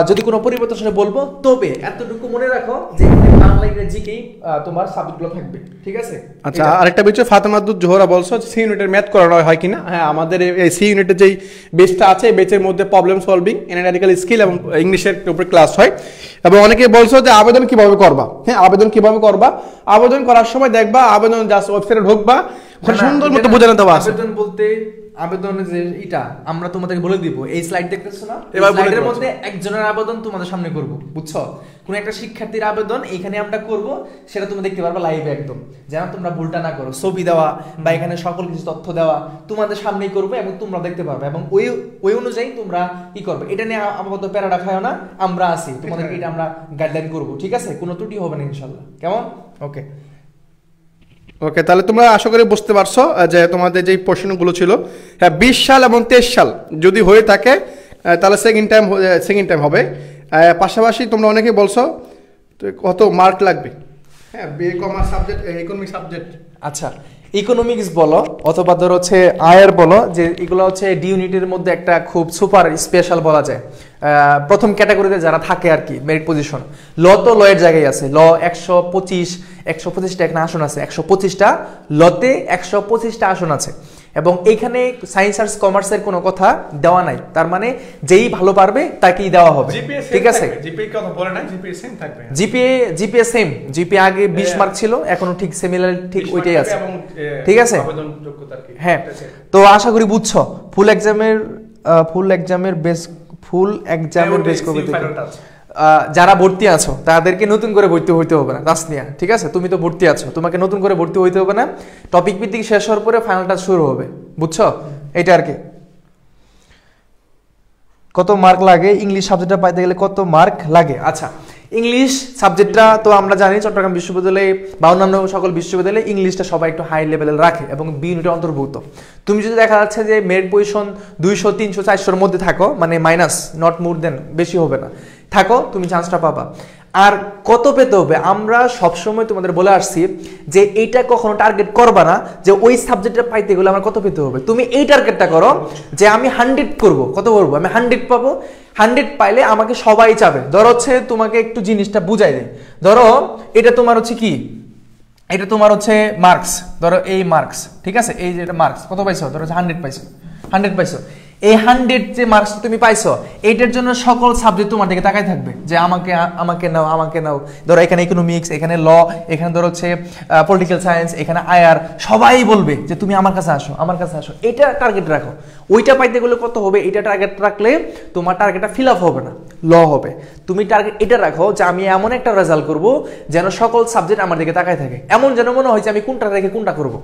যদি কোনো পরিবর্তন সেটা বলবো, তবে এতটুকু মনে রাখো যে বাংলা ইংরেজিকেই তোমার সাবজেক্টগুলো থাকবে, ঠিক আছে। আচ্ছা, আরেকটা বিষয় ফাতেমাতুজ জোহরা বলছো সি ইউনিটের ম্যাথ করানো হয় কিনা? হ্যাঁ, আমাদের এই সি ইউনিটের যেই বেসটা আছে, বেসের মধ্যে প্রবলেম সলভিং, অ্যানালিটিক্যাল স্কিল এবং ইংলিশের উপর ক্লাস হয়। এবং অনেকে বলছো যে আবেদন কিভাবে করবা। হ্যাঁ, আবেদন কিভাবে করবা? আবেদন করার সময় দেখবা আবেদন জাস্ট ওয়েবসাইটে ঢুকবা, ওখানে সুন্দর মতো বোঝানো দেওয়া আছে। আবেদন বলতে আবেদনের যে এটা আমরা তোমাদেরকে বলে দিব, এই স্লাইড দেখতেছো না, এই স্লাইডের মধ্যে একজনের আবেদন তোমাদের সামনে করব, বুঝছো? কোন একটা শিক্ষার্থীর আবেদন এখানে আমরা করব, সেটা তুমি দেখতে পারবা লাইভে একদম, যেন তোমরা ভুলটা না করো। ছবি দেওয়া বা এখানে সকল কিছু তথ্য দেওয়া তোমাদের সামনেই করবে এবং তোমরা দেখতে পারবে, এবং ওই অনুযায়ী তোমরা কি করবে। এটা নিয়ে আপাতত প্যারাটা খায়ও না, আমরা আছি তোমাদেরকে, এটা আমরা গাইডলাইন করব, ঠিক আছে। কোনো ত্রুটি হবে না ইনশাআল্লাহ, কেমন? ওকে ওকে, তাহলে তোমরা আশা করি বুঝতে পারছো যে তোমাদের যে প্রশ্নগুলো ছিল, হ্যাঁ 20 সাল এবং 23 সাল যদি হয়ে থাকে তাহলে সেকেন্ড টাইম হবে। পাশাপাশি তোমরা অনেকেই বলছো তো কত মার্ক লাগবে। হ্যাঁ, BA commerce subject, economic subject. আচ্ছা, ইকোনমিক্স বলো অথবা ধর হচ্ছে আয়ার বলো, যে এগুলো হচ্ছে ডি ইউনিটের মধ্যে একটা খুব সুপার স্পেশাল বলা যায়, প্রথম ক্যাটাগরিতে যারা থাকে আর কি, মেরিট পজিশন। ল তো লয়ের জায়গায় আছে, ল 125টা এখানে আসন আছে, 125টা লতে 125টা আসন আছে। এবং এইখানে সায়েন্স আর্টস কমার্সের কোনো কথা দেওয়া নাই, তার মানে যেই ভালো পারবে তাকেই দেওয়া হবে, ঠিক আছে। জিপিএ সেম, জিপিএ আগে 20 মার্ক ছিল, এখনো ঠিক সিমিলার, ঠিক ওইটাই আছে, ঠিক আছে। হ্যাঁ, তো আশা করি বুঝছো। ফুল এক্সামের বেস কবে থেকে যারা ভর্তি আছো তাদেরকে নতুন করে ভর্তি হইতে হবে না, তাসনিয়া, ঠিক আছে। তুমি তো ভর্তি আছো, তোমাকে নতুন করে ভর্তি হইতে হবে না। টপিক ভিত্তিক শেষ হওয়ার পরে ফাইনালটা শুরু হবে, বুঝছো? এটা আর কি। কত মার্ক লাগে ইংলিশ সাবজেক্টটা পাইতে গেলে, কত মার্ক লাগে? আচ্ছা, ইংলিশ সাবজেক্টটা তো আমরা জানি চট্টগ্রাম বিশ্ববিদ্যালয়ে বা অন্যান্য সকল বিশ্ববিদ্যালয়ে ইংলিশটা সবাই একটু হাই লেভেলের রাখে এবং বি ইউনিটে অন্তর্ভুক্ত। তুমি যদি দেখা যাচ্ছে যে মেরিট পজিশন 200, 300, 400-র মধ্যে থাকো, মানে মাইনাস, নট মোর দেন, বেশি হবে না, থাকো, তুমি চান্সটা পাবা। আর কত পেতে হবে, আমরা সবসময় তোমাদের বলে আসছি যে এইটা কখনো টার্গেট করবা না যে ওই সাবজেক্টটা পাইতে গেলে আমার কত পেতে হবে। তুমি এই টার্গেটটা করো যে আমি 100 করব, কত করবো, আমি 100 পাবো। 100 পাইলে আমাকে সবাই চাবে। ধরো হচ্ছে তোমাকে একটু জিনিসটা বুঝাই দেয়, ধরো এটা তোমার হচ্ছে কি, এটা তোমার হচ্ছে মার্কস, ধরো এই মার্কস, ঠিক আছে, এই যে এটা মার্কস কত পাইছো, ধরো 100 পাইছো। এই 100 যে মার্কস তুমি পাইছো এইটার জন্য সকল সাবজেক্ট তোমার দিকে তাকাই থাকবে যে আমাকে নাও। ধরো এখানে ইকোনমিক্স, এখানে ল, এখানে ধরো হচ্ছে পলিটিক্যাল সায়েন্স, এখানে আয়ার, সবাই বলবে যে তুমি আমার কাছে আসো। এটা টার্গেট রাখো। ওইটা পাইতে গেলে কত হবে? এটা টার্গেট রাখলে তোমার টার্গেটটা ফিল আপ হবে না, ল হবে। তুমি টার্গেট এটা রাখো যে আমি এমন একটা রেজাল্ট করব যেন সকল সাবজেক্ট আমার দিকে তাকায় থাকে, এমন যেন মনে হয় যে আমি কোনটা রেখে কোনটা করব।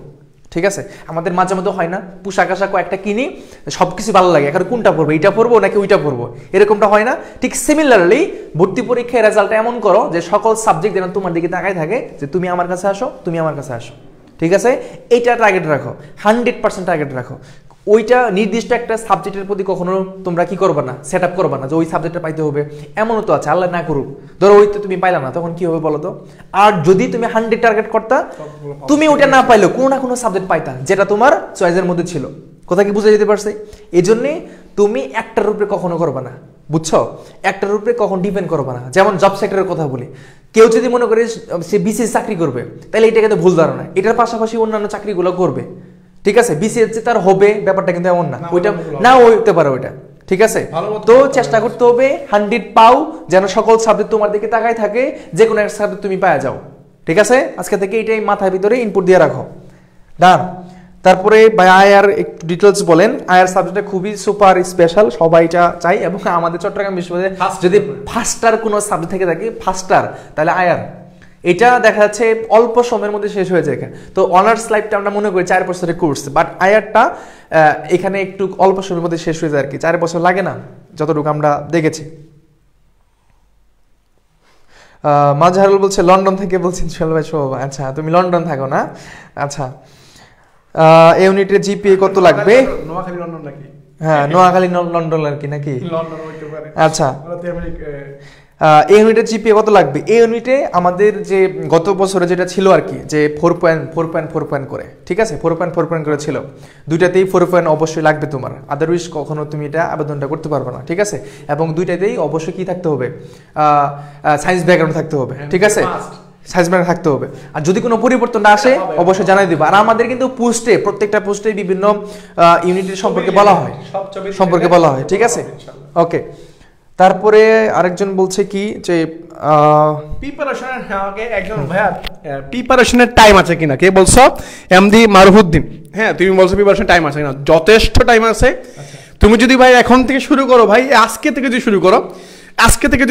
ঠিক আছে, আমাদের মাঝে মধ্যে হয় না পোশাক আশাক একটা কিনি, সবকিছু ভালো লাগে, এখন কোনটা পরবো, এটা পরবো নাকি ওইটা পরবো, এরকমটা হয় না? ঠিক সিমিলারলি ভর্তি পরীক্ষায় রেজাল্টটা এমন করো যে সকল সাবজেক্ট যেন তোমার দিকে তাকায় থাকে যে তুমি আমার কাছে আসো। ঠিক আছে, এইটা টার্গেট রাখো, 100% টার্গেট রাখো। ওইটা নির্দিষ্ট একটা সাবজেক্টের প্রতি কখনো তোমরা কি করবে না, সেট আপ করবে না যে ওই সাবজেক্টটা পাইতে হবে। এমনও তো আছে, আল্লাহ না করুক, ধরো ওই তো তুমি পাইলা না, তখন কি হবে বলো তো? আর যদি তুমি 100 টার্গেট করতা, তুমি ওটা না পাইলেও কোনো না কোনো সাবজেক্ট পাইতা যেটা তোমার চয়েসের মধ্যে ছিল। কথা কি বুঝে যেতে পারছে? এই জন্যে তুমি একটার উপরে কখনো করবে না, বুঝছো? একটার উপরে কখন ডিপেন্ড করবে না। যেমন জব সেক্টরের কথা বলি, কেউ যদি মনে করে সে বিসিএস চাকরি করবে, তাহলে এটা কিন্তু ভুল ধারণা। এটার পাশাপাশি অন্যান্য চাকরিগুলো করবে। ঠিক আছে, বিসিএস যে তার হবে ব্যাপারটা কিন্তু এমন না, ওইটা না হইতে পারে ওইটা। ঠিক আছে, তো চেষ্টা করতে হবে 100 পাও যেন সকল সাবজেক্ট তোমার দিকে তাকায় থাকে, যে কোনো একটা সাবজেক্ট তুমি পাওয়া যাও। ঠিক আছে, আজকে থেকে এটাই মাথার ভিতরে ইনপুট দিয়ে রাখো। ডান। তারপরে ভাই আয়ার একটু ডিটেলস বলেন। আয়ার সাবজেক্টটা খুবই সুপার স্পেশাল, সবাই এটা চাই, এবং আমাদের চট্টগ্রাম বিশ্ববিদ্যালয়ে যদি ফাস্টার কোনো সাবজেক্ট থেকে থাকে ফাস্টার, তাহলে আয়ার। এটা দেখা যাচ্ছে অল্প সময়ের মধ্যে শেষ হয়ে যায়। তো অনার্স লাইফটা আমরা মনে করি 4 বছরের কোর্স, বাট আয়ারটা এখানে একটু অল্প সময়ের মধ্যে শেষ হয়ে যায় আর কি, 4 বছর লাগে না যতটুকু আমরা দেখেছি। মাজহারুল বলছে লন্ডন থেকে বলছেন সোহেল ভাই শোভা। আচ্ছা, তুমি লন্ডন থাকো না? আচ্ছা, এই ইউনিটের জিপিএ কত লাগবে? নোয়াখালী লন্ডন নাকি? হ্যাঁ, নোয়াখালী লন্ডন আর কি নাকি? লন্ডন হইতে পারে। আচ্ছা, এই ইউনিটের জিপিএ কত লাগবে? এই ইউনিটে আমাদের যে গত বছরে যেটা ছিল আর কি, যে 4.4 করে, ঠিক আছে, 4.4 করে ছিল, দুইটাতেই 4 অবশ্যই লাগবে তোমার, আদারওয়াইজ কখনো তুমি এটা আবেদনটা করতে পারবে না। ঠিক আছে, এবং দুইটাতেই অবশ্যই কি থাকতে হবে, সায়েন্স ব্যাকগ্রাউন্ড থাকতে হবে। ঠিক আছে, সায়েন্স ব্যাকগ্রাউন্ড থাকতে হবে। আর যদি কোনো পরিবর্তন না আসে অবশ্যই জানাই দিবা। আর আমাদের কিন্তু পোস্টে, প্রত্যেকটা পোস্টে বিভিন্ন ইউনিটের সম্পর্কে বলা হয়। ঠিক আছে, ওকে। তারপরে আরেকজন বলছে কি যে প্রিপারেশনের টাইম আছে কিনা, কে বলছো? এমডি মারুফউদ্দিন। হ্যাঁ, তুমি বলছো প্রিপারেশন টাইম আছে কিনা? যথেষ্ট টাইম আছে। তুমি যদি ভাই এখন থেকে শুরু করো, ভাই আজকে থেকে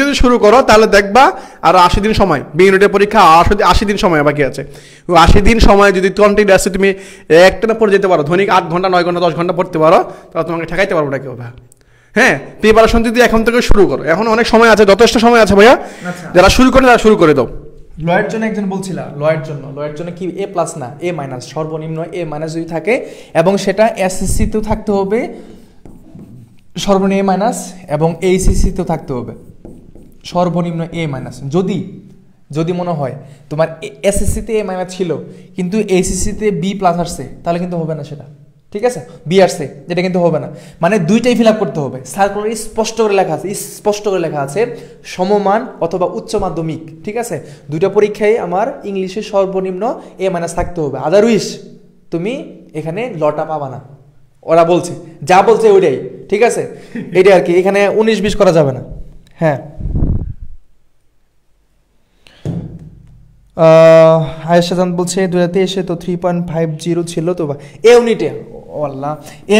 যদি শুরু করো তাহলে দেখবা আর 80 দিন সময়, বি ইউনিটের পরীক্ষা 80 দিন সময় বাকি আছে। 80 দিন সময় যদি কন্টিনিউয়াসলি তুমি একটা পড়ে যেতে পারো, দৈনিক 8 ঘন্টা 9 ঘন্টা 10 ঘন্টা পড়তে পারো, তাহলে তোমাকে ঠেকাইতে পারবো না কেউ। হ্যাঁ, প্রিপারেশন যদি এখন থেকে শুরু করো, এখন অনেক সময় আছে, যথেষ্ট সময় আছে ভাইয়া। যারা শুরু করে তারা শুরু করে দাও। লয়ের জন্য একজন বলছিল, লয়ের জন্য কি A+ না A-, সর্বনিম্ন A- যদি থাকে, এবং সেটা এসএসসি তেও থাকতে হবে সর্বনিম্ন A-, এবং এইচএসসি তেও থাকতে হবে সর্বনিম্ন A-। যদি মনে হয় তোমার এসএসসিতে A- ছিল কিন্তু এইচএসসিতে B+ আসছে, তাহলে কিন্তু হবে না সেটা। ঠিক আছে, বি আসছে যেটা কিন্তু হবে না, মানে দুইটাই ফিল আপ করতে হবে। সার্কুলারে স্পষ্ট করে লেখা আছে সমমান অথবা উচ্চ মাধ্যমিক। ঠিক আছে, দুইটা পরীক্ষায় আমার ইংলিশে সর্বনিম্ন A- থাকতে হবে, আদারওয়াইজ তুমি এখানে লটা পাবা না। ওরা বলছে, যা বলছে ওইটাই। ঠিক আছে, এটাই আর কি, এখানে 19-20 করা যাবে না। হ্যাঁ, আয়েশা জান বলছে 2023 তো 3.50 ছিল তো এ ইউনিটে। এ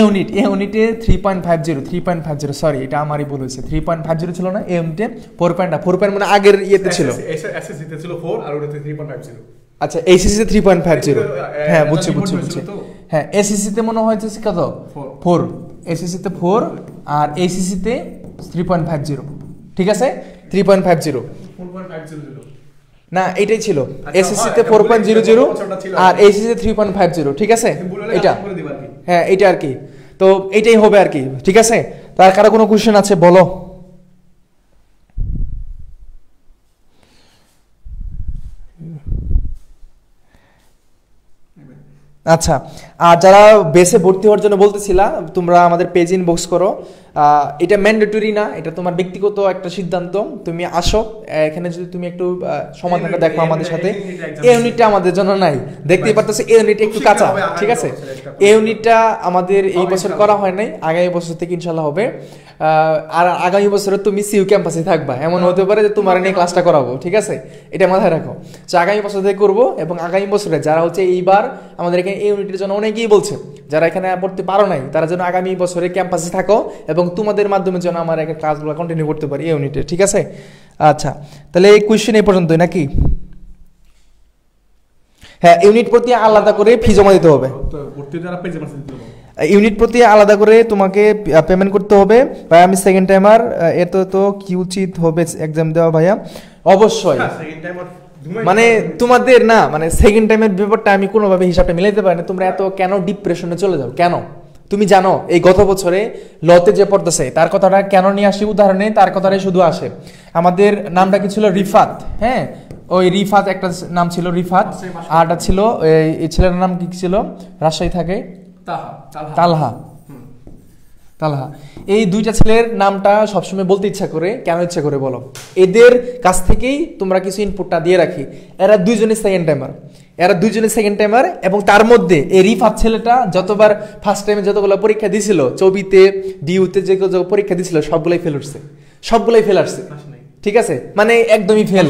ইউনিটে 3.50, সরি এটা আমারই ভুল হয়েছে, 3.50 ছিল না, এ ইউনিটে 4 মানে আগের ইয়েতে ছিল, এসএসসি ছিল 4 আর ওটাতে 3.50। আচ্ছা, এইচএসসি তে 3.50। হ্যাঁ, বুঝছি। হ্যাঁ, এসএসসি তে মনে হয়েছে কত? 4। এসএসসি তে 4 আর এইচএসসি তে 3.50। ঠিক আছে, 3.50 না, এটাই ছিল। এসএসসি তে 4.00 আর এইচএসসি তে 3.50। ঠিক আছে, এটা হ্যাঁ, এটা আর কি, তো এটাই হবে আর কি। ঠিক আছে, তার কারো কোনো কোশ্চেন আছে বলো? আচ্ছা, আর যারা বেসে ভর্তি হওয়ার জন্য বলতেছিলা, তোমরা আমাদের পেজ ইনবক্স করো, এটা ম্যান্ডেটরি না, এটা তোমার ব্যক্তিগত একটা সিদ্ধান্ত। তুমি আসো এখানে, যদি তুমি একটু সমাধানটা দেখো আমাদের সাথে। এই ইউনিটটা আমাদের জন্য নাই, দেখতেই পারতেছো এই ইউনিট একটু কাঁচা, ঠিক আছে। এই ইউনিটটা আমাদের এই বছর করা হয় নাই, আগামী বছর থেকে ইনশাল্লাহ হবে। আর আগামী বছরে তুমি সিইউ ক্যাম্পাসে থাকবা, এমন হতে পারে যে তোমার নিয়ে ক্লাসটা করাবো, ঠিক আছে, এটা মাথায় রাখো। তো আগামী বছর থেকে করবো, এবং আগামী বছরে যারা হচ্ছে এইবার আমাদের এখানে এই ইউনিটের জন্য অনেকেই বলছে, যারা এখানে পড়তে পারো নাই তারা যেন আগামী বছরে ক্যাম্পাসে থাকো, এবং তোমাদের মাধ্যমে যেন আমার একটা ক্লাসগুলো কন্টিনিউ করতে পারি এই ইউনিটে, ঠিক আছে। আচ্ছা, তাহলে এই কোয়েশ্চেন এই পর্যন্তই নাকি? হ্যাঁ, ইউনিট প্রতি আলাদা করে ফি জমা দিতে হবে, ইউনিট প্রতি আলাদা করে তোমাকে পেমেন্ট করতে হবে। ভাই আমি সেকেন্ড টাইমার, এর তো কি উচিত হবে এক্সাম দেওয়া ভাইয়া? অবশ্যই, মানে তোমাদের না, মানে সেকেন্ড টাইমের ব্যাপারটা আমি কোনোভাবে হিসাবটা মিলাইতে পারি না। তোমরা এত কেন ডিপ্রেশনে চলে যাও কেন? তুমি জানো এই গত বছরে লতে যে পড়তেছে তার কথাটা কেন নিয়ে আসি উদাহরণে, তার কথাটাই শুধু আসে। আমাদের নামটা কি ছিল? রিফাত। হ্যাঁ, ওই রিফাত একটা নাম ছিল রিফাত, আরটা ছিল এই ছেলের নাম কি ছিল, রাজশাহী থাকে, তালহা। তালহা, এই দুইটা ছেলের নামটা সবসময় বলতে ইচ্ছা করে। কেন ইচ্ছা করে বলো? এদের কাছ থেকেই তোমরা কিছু ইনপুটটা দিয়ে রাখি। এরা দুইজনে সেকেন্ড টাইমার, এবং তার মধ্যে এই রিফাত ছেলেটা যতবার ফার্স্ট টাইমে যতগুলো পরীক্ষা দিছিল, চবিতে ডিউতে যে পরীক্ষা দিছিল সবগুলাই ফেল আসছে, ঠিক আছে, মানে একদমই ফেল।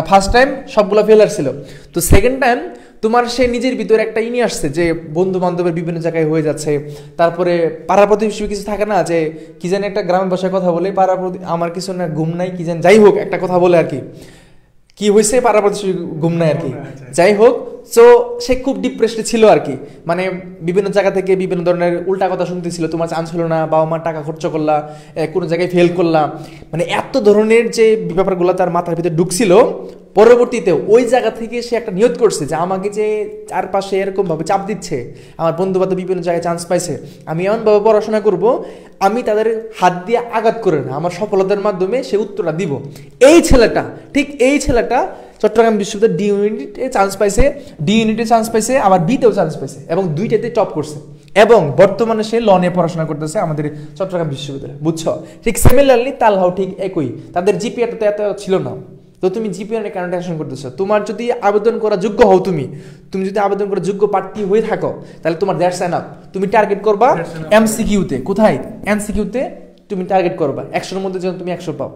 ফার্স্ট টাইম সবগুলো ফেল আসছিল, তো সেকেন্ড টাইম তোমার সে নিজের ভিতরে একটা ইনি আসছে যে বন্ধু বান্ধবের বিভিন্ন জায়গায় হয়ে যাচ্ছে, তারপরে পাড়ার প্রতিবেশী কিছু থাকে না, যে কি জানি একটা গ্রামের ভাষায় কথা বলে, পাড়ার প্রতি আমার কিছু না ঘুম নাই, কি জানি, যাই হোক একটা কথা বলে আর কি হয়েছে, পাড়ার প্রতিবেশী ঘুম নাই আর কি, যাই হোক। সো সে খুব ডিপ্রেসড ছিল আর কি, মানে বিভিন্ন জায়গা থেকে বিভিন্ন ধরনের উল্টা কথা শুনতেছিল, তোমার চান্স হলো না, বাবা মার টাকা খরচ করলা, কোনো জায়গায় ফেল করলা, মানে এত ধরনের যে ব্যাপারগুলো তার মাথার ভিতরে ঢুকছিল। পরবর্তীতে ওই জায়গা থেকে সে একটা নিয়ত করছে যে আমাকে যে চারপাশে এরকমভাবে চাপ দিচ্ছে, আমার বন্ধু বান্ধব বিভিন্ন জায়গায় চান্স পাইছে, আমি এমনভাবে পড়াশোনা করব আমি তাদের হাত দিয়ে আঘাত করে না, আমার সফলতার মাধ্যমে সে উত্তরটা দিব। এই ছেলেটা চট্টগ্রাম বিশ্ববিদ্যালয়ের ডি ইউনিটে চান্স পাইছে, আবার বিতেও চান্স পাইছে, এবং দুইটাতে টপ করছে, এবং বর্তমানে সে ল নিয়ে পড়াশোনা করতেছে আমাদের চট্টগ্রাম বিশ্ববিদ্যালয়ে, বুঝছো? ঠিক সিমিলারলি তালহাও ঠিক একই, তাদের জিপিএটা তো এত ছিল না। তো তুমি জিপিএ নিয়ে কেন টেনশন করতেছো? তোমার যদি আবেদন করা যোগ্য হও, তুমি যদি আবেদন করা যোগ্য প্রার্থী হয়ে থাকো, তাহলে তোমার দ্যাটস এনাফ। তুমি টার্গেট করবা এমসিকিউতে, কোথায়? এমসিকিউতে তুমি টার্গেট করবা 100-এর মধ্যে যেন তুমি 100 পাও,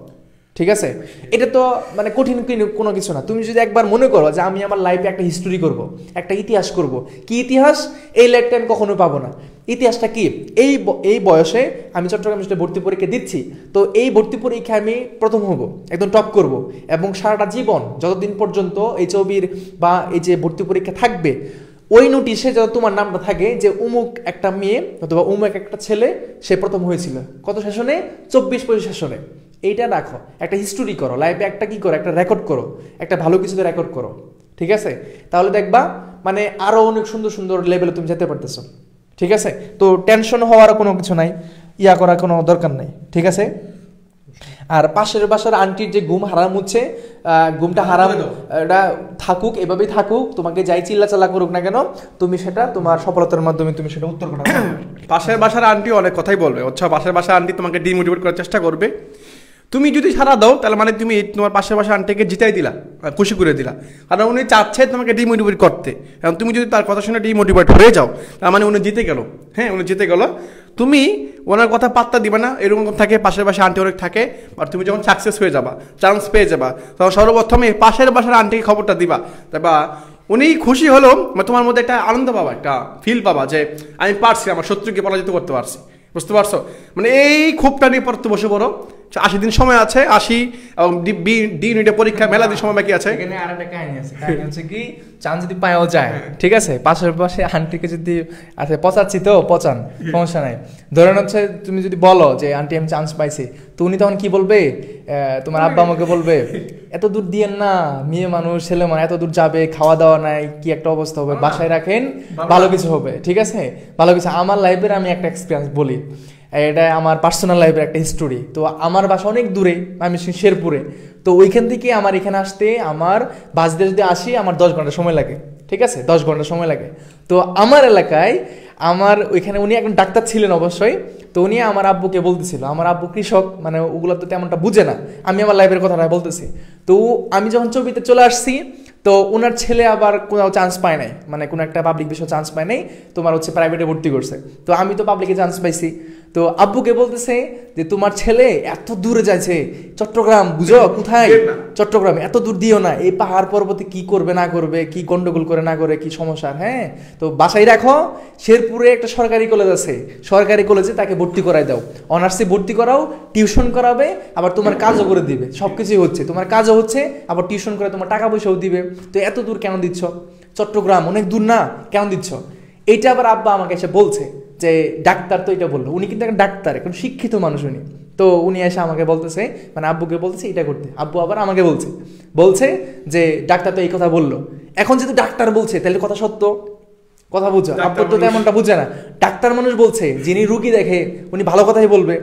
ঠিক আছে। এটা তো মানে কঠিন কোনো কিছু না। তুমি যদি একবার মনে করো যে আমি আমার লাইফে একটা হিস্টোরি করব, একটা ইতিহাস করব, কি ইতিহাস? এই লাইফটা আমি কখনো পাবো না। ইতিহাসটা কি? এই বয়সে আমি চট্টগ্রাম বিশ্ববিদ্যালয়ে ভর্তি পরীক্ষা দিচ্ছি, তো এই ভর্তি পরীক্ষায় আমি প্রথম হব, একদম টপ করব, এবং সারাটা জীবন যতদিন পর্যন্ত এই চবির বা এই যে ভর্তি পরীক্ষা থাকবে, ওই নোটিশে যত তোমার নামটা থাকে যে উমুক একটা মেয়ে অথবা উমুক একটা ছেলে সে প্রথম হয়েছিল কত সেশনে, 24-25 সেশনে। এইটা রাখো, একটা হিস্টোরি করো লাইফে, একটা কি করো, একটা রেকর্ড করো, একটা ভালো কিছুতে রেকর্ড করো, ঠিক আছে। তাহলে দেখবা মানে আরো অনেক সুন্দর সুন্দর লেভেলে তুমি যেতে পারতেছো, ঠিক আছে। তো টেনশন হওয়ার কোনো কিছু নাই, ইয়া করার কোনো দরকার নাই, ঠিক আছে। আর পাশের বাসার আন্টির যে ঘুম হারাম হচ্ছে, ঘুমটা হারাম এটা থাকুক, এভাবেই থাকুক, তোমাকে যাই চিল্লাচাল্লা করুক না কেন, তুমি সেটা তোমার সফলতার মাধ্যমে তুমি সেটা উত্তর করো। পাশের বাসার আন্টি অনেক কথাই বলবে, আচ্ছা পাশের বাসার আন্টি তোমাকে ডিমোটিভেট করার চেষ্টা করবে। তুমি যদি সারা দাও তাহলে মানে তুমি তোমার পাশের বাসার আন্টিকে জিতাই দিলা, খুশি করে দিলা, কারণ উনি চাচ্ছে তোমাকে ডিমোটিভেট করতে। কারণ তুমি যদি তার কথা শুনে ডিমোটিভেট হয়ে যাও, তার মানে উনি জিতে গেল। হ্যাঁ, উনি জিতে গেল, তুমি ওনার কথা পাত্তা দিবে না। এরকম থাকে, পাশের বাসার আন্টি অনেক থাকে, আর তুমি যখন সাকসেস হয়ে যাবা, চান্স পেয়ে যাবা, তখন সর্বপ্রথমে পাশের বাসার আন্টিকে খবরটা দিবা, বা উনি খুশি হলো, তোমার মধ্যে একটা আনন্দ পাবা, একটা ফিল পাবা যে আমি পারছি, আমার শত্রুকে পরাজিত করতে পারছি, বুঝতে পারছো? মানে এই ক্ষোভটা নিয়ে পড়তে বসে পড়ো। 80 দিন সময় আছে, 80 এবং ডি ইউনিটের পরীক্ষা মেলা দিন সময় বাকি আছে। এখানে আরেকটা কাহিনী আছে, কাহিনী হচ্ছে কি, চান্স যদি পাওয়া যায়, ঠিক আছে, পাশের পাশে আন্টিকে যদি আছে পচাচ্ছি, তো পচান, সমস্যা নাই। ধরেন হচ্ছে তুমি যদি বলো যে আন্টি আমি চান্স পাইছি, তো উনি তখন কি বলবে? তোমার আব্বা আমাকে বলবে এত দূর দিয়েন না, মেয়ে মানুষ, ছেলে মানুষ, এত দূর যাবে, খাওয়া দাওয়া নাই, কি একটা অবস্থা হবে, বাসায় রাখেন, ভালো কিছু হবে, ঠিক আছে, ভালো কিছু। আমার লাইফের আমি একটা এক্সপিরিয়েন্স বলি, এটা আমার পার্সোনাল লাইফের একটা হিস্টোরি। তো আমার বাসা অনেক দূরে, আমি শেরপুরে, তো ওইখান থেকে আমার এখানে আসতে আমার বাস দিয়ে যদি আসি আমার 10 ঘন্টা সময় লাগে, ঠিক আছে, 10 ঘন্টা সময় লাগে। তো আমার এলাকায় আমার ওইখানে উনি একজন ডাক্তার ছিলেন অবশ্যই, তো উনি আমার আব্বুকে বলতেছিল, আমার আব্বু কৃষক, মানে ওগুলো তো তেমনটা বুঝে না, আমি আমার লাইফের কথাটা বলতেছি। তো আমি যখন ছবিতে চলে আসছি, তো ওনার ছেলে আবার কোথাও চান্স পায় নাই, মানে কোনো একটা পাবলিক বিষয়ে চান্স পায় নাই, তোমার হচ্ছে প্রাইভেটে ভর্তি করছে। তো আমি তো পাবলিকে চান্স পাইছি, তো আব্বুকে বলতেছে যে তোমার ছেলে এত দূরে যাচ্ছে, চট্টগ্রাম বুঝো কোথায়, চট্টগ্রাম এত দূর দিও না, এই পাহাড় পর্বতে কি করবে না করবে, কি গন্ডগোল করে না করে, কি সমস্যা, হ্যাঁ তো বাসায় রাখো। শেরপুরে একটা সরকারি কলেজ আছে, সরকারি কলেজে তাকে ভর্তি করাই দাও, অনার্সে ভর্তি করাও, টিউশন করাবে, আবার তোমার কাজও করে দিবে, সব কিছুই হচ্ছে, তোমার কাজও হচ্ছে, আবার টিউশন করে তোমার টাকা পয়সাও দিবে। তো এত দূর কেন দিচ্ছ, চট্টগ্রাম অনেক দূর না, কেন দিচ্ছ? এইটা আবার আব্বা আমাকে এসে বলছে যে ডাক্তার, তো এটা বললো, উনি কিন্তু একটা ডাক্তার, এখন শিক্ষিত মানুষ উনি। তো উনি এসে আমাকে বলতেছে, মানে আব্বুকে বলতেছে এটা করতে, আব্বু আবার আমাকে বলছে যে ডাক্তার তো এই কথা বললো। এখন যেহেতু ডাক্তার বলছে তাহলে কথা সত্য, কথা বুঝো, আব্বু তো তেমনটা বুঝে না, ডাক্তার মানুষ বলছে, যিনি রুগী দেখে উনি ভালো কথাই বলবে।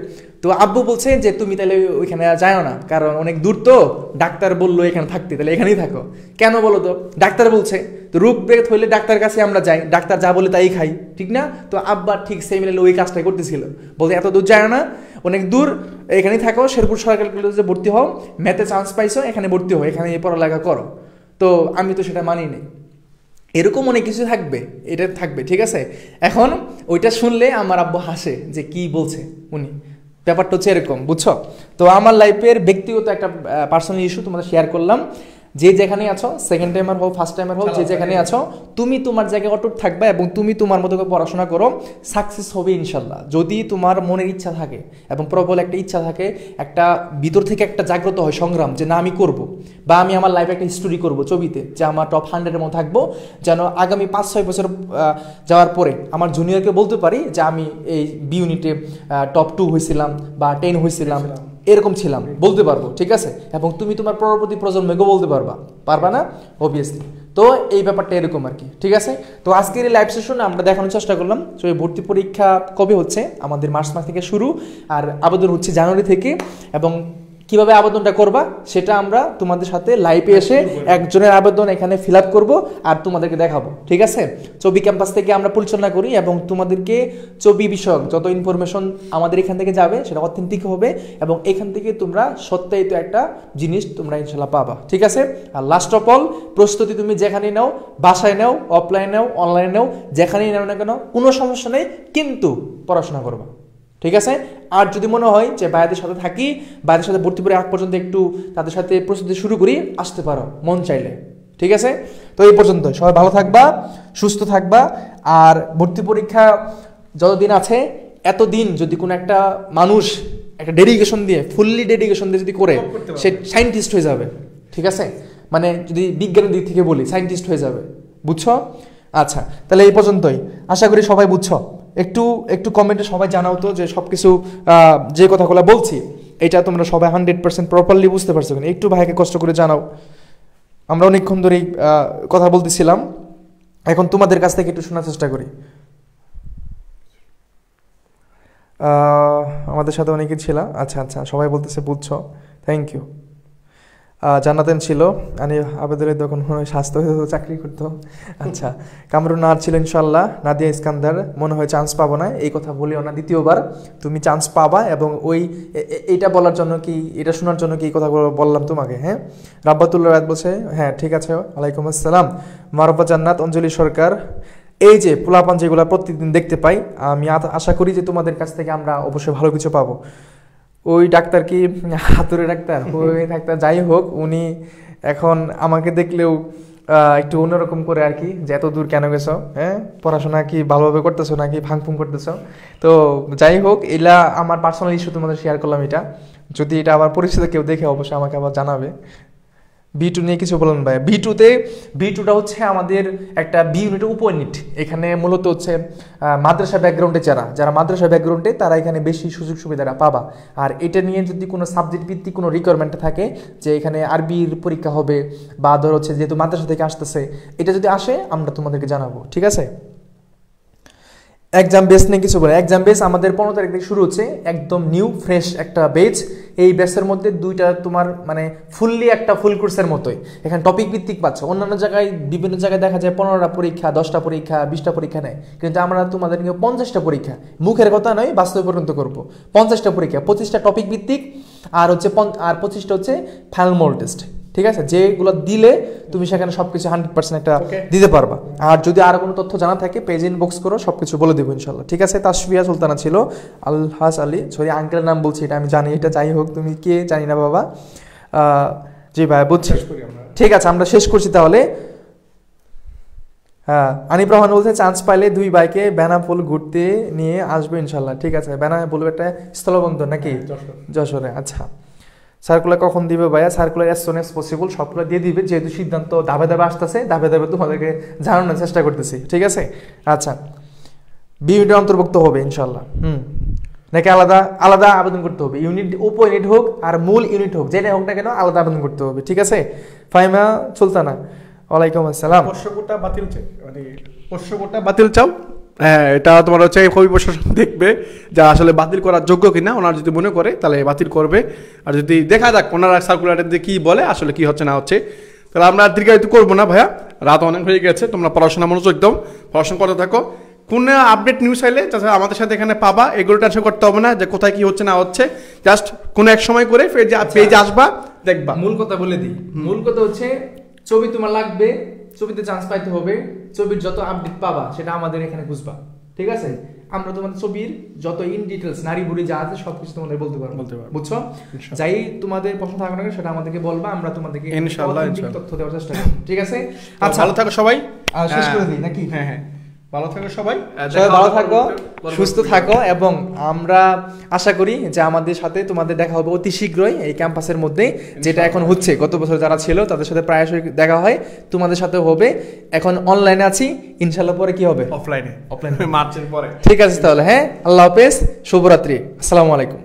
তো আব্বু বলছে যে তুমি তাহলে ওইখানে যাও না, কারণ অনেক দূর, তো ডাক্তার বললো এখানে থাকতে, তাহলে এখানেই থাকো। কেন বলো তো, ডাক্তার বলছে, তো রোগ বেগ হইলে ডাক্তার কাছে আমরা যাই, ডাক্তার যা বলে তাই খাই, ঠিক না? তো আব্বা ঠিক সেম ওই কাজটাই করতেছিল, বলতে এত দূর যায় না, অনেক দূর, এখানেই থাকো, শেরপুর সরকারি কলেজে ভর্তি হও, ম্যাথে চান্স পাইছো, এখানে ভর্তি হও, এখানে পড়ালেখা করো। তো আমি তো সেটা মানি নাই। এরকম অনেক কিছু থাকবে, এটা থাকবে, ঠিক আছে। এখন ওইটা শুনলে আমার আব্বু হাসে যে কি বলছে উনি, ব্যাপারটা হচ্ছে এরকম, বুঝছো? তো আমার লাইফের ব্যক্তিগত একটা পার্সোনাল ইস্যু তোমাদের শেয়ার করলাম। যে যেখানে আছো, সেকেন্ড টাইমার হোক, ফার্স্ট টাইমার হোক, যে যেখানে আছো, তুমি তোমার জায়গায় অটুট থাকবে এবং তুমি তোমার মতো করে পড়াশোনা করো, সাকসেস হবে ইনশাল্লাহ। যদি তোমার মনের ইচ্ছা থাকে এবং প্রবল একটা ইচ্ছা থাকে, একটা ভিতর থেকে একটা জাগ্রত হয় সংগ্রাম, যে না আমি করব, বা আমি আমার লাইফে একটা হিস্টোরি করব ছবিতে, যে আমার টপ 100-এর মধ্যে থাকবো, যেন আগামী 5-6 বছর যাওয়ার পরে আমার জুনিয়রকে বলতে পারি যে আমি এই বি ইউনিটে টপ 2 হয়েছিলাম বা 10 হয়েছিলাম, এরকম ছিলাম, বলতে পারবো, ঠিক আছে। এবং তুমি তোমার পরবর্তী প্রজন্মকেও বলতে পারবা না অবভিয়াসলি। তো এই ব্যাপারটা এরকম আর কি, ঠিক আছে। তো আজকের এই লাইভ সেশনে আমরা দেখানোর চেষ্টা করলাম তো এই ভর্তি পরীক্ষা কবে হচ্ছে, আমাদের মার্চ মাস থেকে শুরু, আর আবেদন হচ্ছে জানুয়ারি থেকে, এবং কিভাবে আবেদনটা করবা সেটা আমরা তোমাদের সাথে লাইভে এসে একজনের আবেদন এখানে ফিল আপ করবো আর তোমাদেরকে দেখাবো, ঠিক আছে। চবি ক্যাম্পাস থেকে আমরা পরিচালনা করি এবং তোমাদেরকে চবি বিষয়ক যত ইনফরমেশন আমাদের এখান থেকে যাবে সেটা অথেন্টিক হবে, এবং এখান থেকে তোমরা সত্যায়িত একটা জিনিস তোমরা ইনশাল্লাহ পাবা, ঠিক আছে। আর লাস্ট অফ অল, প্রস্তুতি তুমি যেখানে নাও, বাসায় নাও, অফলাইন নাও, অনলাইন নাও, যেখানেই নাও না কেন কোনো সমস্যা নেই, কিন্তু পড়াশোনা করবা, ঠিক আছে। আর যদি মনে হয় যে ভাইয়াদের সাথে থাকি, ভাইয়াদের সাথে ভর্তি পরীক্ষা আগ পর্যন্ত একটু তাদের সাথে প্রস্তুতি শুরু করি, আসতে পারো মন চাইলে, ঠিক আছে। তো এই পর্যন্ত সবাই ভালো থাকবা, সুস্থ থাকবা। আর ভর্তি পরীক্ষা যতদিন আছে, এতদিন যদি কোনো একটা মানুষ একটা ডেডিকেশন দিয়ে, ফুললি ডেডিকেশন দিয়ে যদি করে, সে সায়েন্টিস্ট হয়ে যাবে, ঠিক আছে। মানে যদি বিজ্ঞানের দিক থেকে বলি, সায়েন্টিস্ট হয়ে যাবে, বুঝছো? আচ্ছা, তাহলে এই পর্যন্তই, আশা করি সবাই বুঝছো। একটু কমেন্টে সবাই জানাও তো যে সব কিছু যে কথাগুলো বলছি এটা তোমরা সবাই 100% প্রপারলি বুঝতে পারছো কিনা, একটু ভাইকে কষ্ট করে জানাও। আমরা অনেকক্ষণ ধরেই কথা বলতেছিলাম, এখন তোমাদের কাছ থেকে একটু শোনার চেষ্টা করি। আমাদের সাথে অনেকেই ছিল, আচ্ছা সবাই বলতেছে বুঝছো, থ্যাংক ইউ। জান্নাতেন ছিল, আমি আবেদনের তখন স্বাস্থ্য চাকরি করতো। আচ্ছা, কামরুন আর ছিল ইনশাল্লাহ, নাদিয়া ইস্কান্দার মনে হয় চান্স পাবো না, এই কথা বলিও না, দ্বিতীয়বার তুমি চান্স পাবা, এবং এইটা বলার জন্য কি, এটা শোনার জন্য কি এই কথাগুলো বললাম তোমাকে, হ্যাঁ। রাব্বাতুল্লাহ রাত বলছে, হ্যাঁ ঠিক আছে, ওয়ালাইকুম আসসালাম। মারুফা জান্নাত, অঞ্জলি সরকার, এই যে পোলাপান যেগুলো প্রতিদিন দেখতে পাই, আমি আশা করি যে তোমাদের কাছ থেকে আমরা অবশ্যই ভালো কিছু পাবো। ওই ডাক্তার কি হাতুড়ে ডাক্তার, ওই ডাক্তার যাই হোক, উনি এখন আমাকে দেখলেও একটু অন্যরকম করে আর কি, যে এত দূর কেন গেছো, হ্যাঁ পড়াশোনা কি ভালোভাবে করতেছো নাকি ফাংফুং করতেছো। তো যাই হোক, এলা আমার পার্সোনাল ইস্যু তোমাদের শেয়ার করলাম এটা, যদি এটা আবার পরিচিত কেউ দেখে অবশ্যই আমাকে আবার জানাবে। B2 নিয়ে কিছু বলেন ভাই। B2টা হচ্ছে আমাদের একটা বি ইউনিটের উপ ইউনিট, এখানে মূলত হচ্ছে মাদ্রাসা ব্যাকগ্রাউন্ডে যারা মাদ্রাসা ব্যাকগ্রাউন্ডে তারা এখানে বেশি সুযোগ সুবিধাটা পাবা। আর এটা নিয়ে যদি কোনো সাবজেক্ট ভিত্তিক কোনো রিকোয়ারমেন্ট থাকে যে এখানে আরবির পরীক্ষা হবে, বা ধর হচ্ছে যেহেতু মাদ্রাসা থেকে আসতেছে, এটা যদি আসে আমরা তোমাদেরকে জানাবো, ঠিক আছে। এক্সাম বেস নিয়ে কিছু বলে। এক্সাম বেস আমাদের 15 তারিখ থেকে শুরু হচ্ছে, একদম নিউ ফ্রেশ একটা বেচ। এই ব্যাচের মধ্যে দুইটা তোমার মানে ফুললি একটা ফুল কোর্সের মতোই, এখানে টপিক ভিত্তিক পাচ্ছ। অন্যান্য জায়গায় বিভিন্ন জায়গায় দেখা যায় 15টা পরীক্ষা, 10টা পরীক্ষা, 20টা পরীক্ষা নেয়, কিন্তু আমরা তোমাদের নিয়ে 50টা পরীক্ষা, মুখের কথা নয় বাস্তবে পরিণত করবো। 50টা পরীক্ষা, 25টা টপিক ভিত্তিক, আর হচ্ছে 25টা হচ্ছে ফাইনাল মডেল টেস্ট। ঠিক আছে, যেগুলো দিলে তুমি সেখানে সবকিছু 100% একটা দিতে পারবা। আর যদি আর কোনো তথ্য জানা থাকে পেজ ইনবক্স করো, সবকিছু বলে দেবো ইনশাল্লাহ। ঠিক আছে, তাসফিয়া সুলতানা ছিল, আলহাস আলী, সরি আঙ্কেলের নাম বলছি, এটা আমি জানি, এটা যাই হোক তুমি কে জানি না বাবা। জি ভাই বুঝছি, ঠিক আছে আমরা শেষ করছি তাহলে। হ্যাঁ, আনিফ রহমান বলছে চান্স পাইলে 2 বাইকে বেনাপোল ঘুরতে নিয়ে আসবে ইনশাল্লাহ। ঠিক আছে, বেনাপোল একটা স্থলবন্দর নাকি যশোরে? আচ্ছা, সার্কুলার কখন দিবে ভাইয়া? Circular as soon as possible সবগুলো দিয়ে দিবে, যেহেতু সিদ্ধান্ত ধাপে ধাপে আসতেছে, ধাপে ধাপে তোমাদেরকে জানানোর চেষ্টা করতেছি। ঠিক আছে, আচ্ছা বিউনিটের অন্তর্ভুক্ত হবে ইনশাল্লাহ। নাকি আলাদা আলাদা আবেদন করতে হবে? ইউনিট, উপ ইউনিট হোক আর মূল ইউনিট হোক, যেটা হোক না কেন আলাদা আবেদন করতে হবে। ঠিক আছে, ফাইমা সুলতানা ওয়ালাইকুম আসসালাম। প্রশ্নটা বাতিল চাই, মানে প্রশ্নটা বাতিল চাও? হ্যাঁ, এটা তোমার হচ্ছে কবি প্রশাসন দেখবে যা আসলে বাতিল করার যোগ্য কিনা। ওনারা যদি মনে করে তাহলে বাতিল করবে, আর যদি দেখা যাক ওনারা সার্কুলারের দিয়ে কী বলে আসলে কি হচ্ছে না হচ্ছে, তাহলে আমরা দীর্ঘায়িত করবো না ভাইয়া, রাত অনেক হয়ে গেছে। তোমরা পড়াশোনা মনোযোগ দাও, পড়াশোনা করতে থাকো। কোনো আপডেট নিউজ চাইলে তাছাড়া আমাদের সাথে এখানে পাবা, এগুলো টেনশন করতে হবে না যে কোথায় কি হচ্ছে না হচ্ছে। জাস্ট কোনো এক সময় করে পেজে আসবা, দেখবা। মূল কথা বলে দিই, মূল কথা হচ্ছে ছবি তোমার লাগবে, ছবিতে চান্স পাইতে হবে, ছবির যত আপডেট পাবা সেটা আমাদের এখানে বুঝবা। ঠিক আছে, আমরা তোমাদের ছবির যত ইন ডিটেলস নারী বুড়ি যা আছে সবকিছু তোমাদের বলতে পারবো, বুঝছো? যাই তোমাদের প্রশ্ন থাকবে না সেটা আমাদেরকে বলবা, আমরা তোমাদেরকে ইনশাআল্লাহ তথ্য দেওয়ার চেষ্টা করব। ঠিক আছে, আচ্ছা ভালো থাকো সবাই, শেষ করে দিই নাকি? হ্যাঁ হ্যাঁ, ভালো থাকো সবাই, ভালো থাকো, সুস্থ থাকো, এবং আমরা আশা করি যে আমাদের সাথে তোমাদের দেখা হবে অতি শীঘ্রই এই ক্যাম্পাসের মধ্যে, যেটা এখন হচ্ছে। গত বছর যারা ছিল তাদের সাথে প্রায়শই দেখা হয়, তোমাদের সাথে হবে। এখন অনলাইনে আছি, ইনশাল্লাহ পরে কি হবে? অফলাইনে অফলাইনে মার্চের পরে। ঠিক আছে তাহলে, হ্যাঁ, আল্লাহ হাফেজ, শুভরাত্রি, আসসালামু আলাইকুম।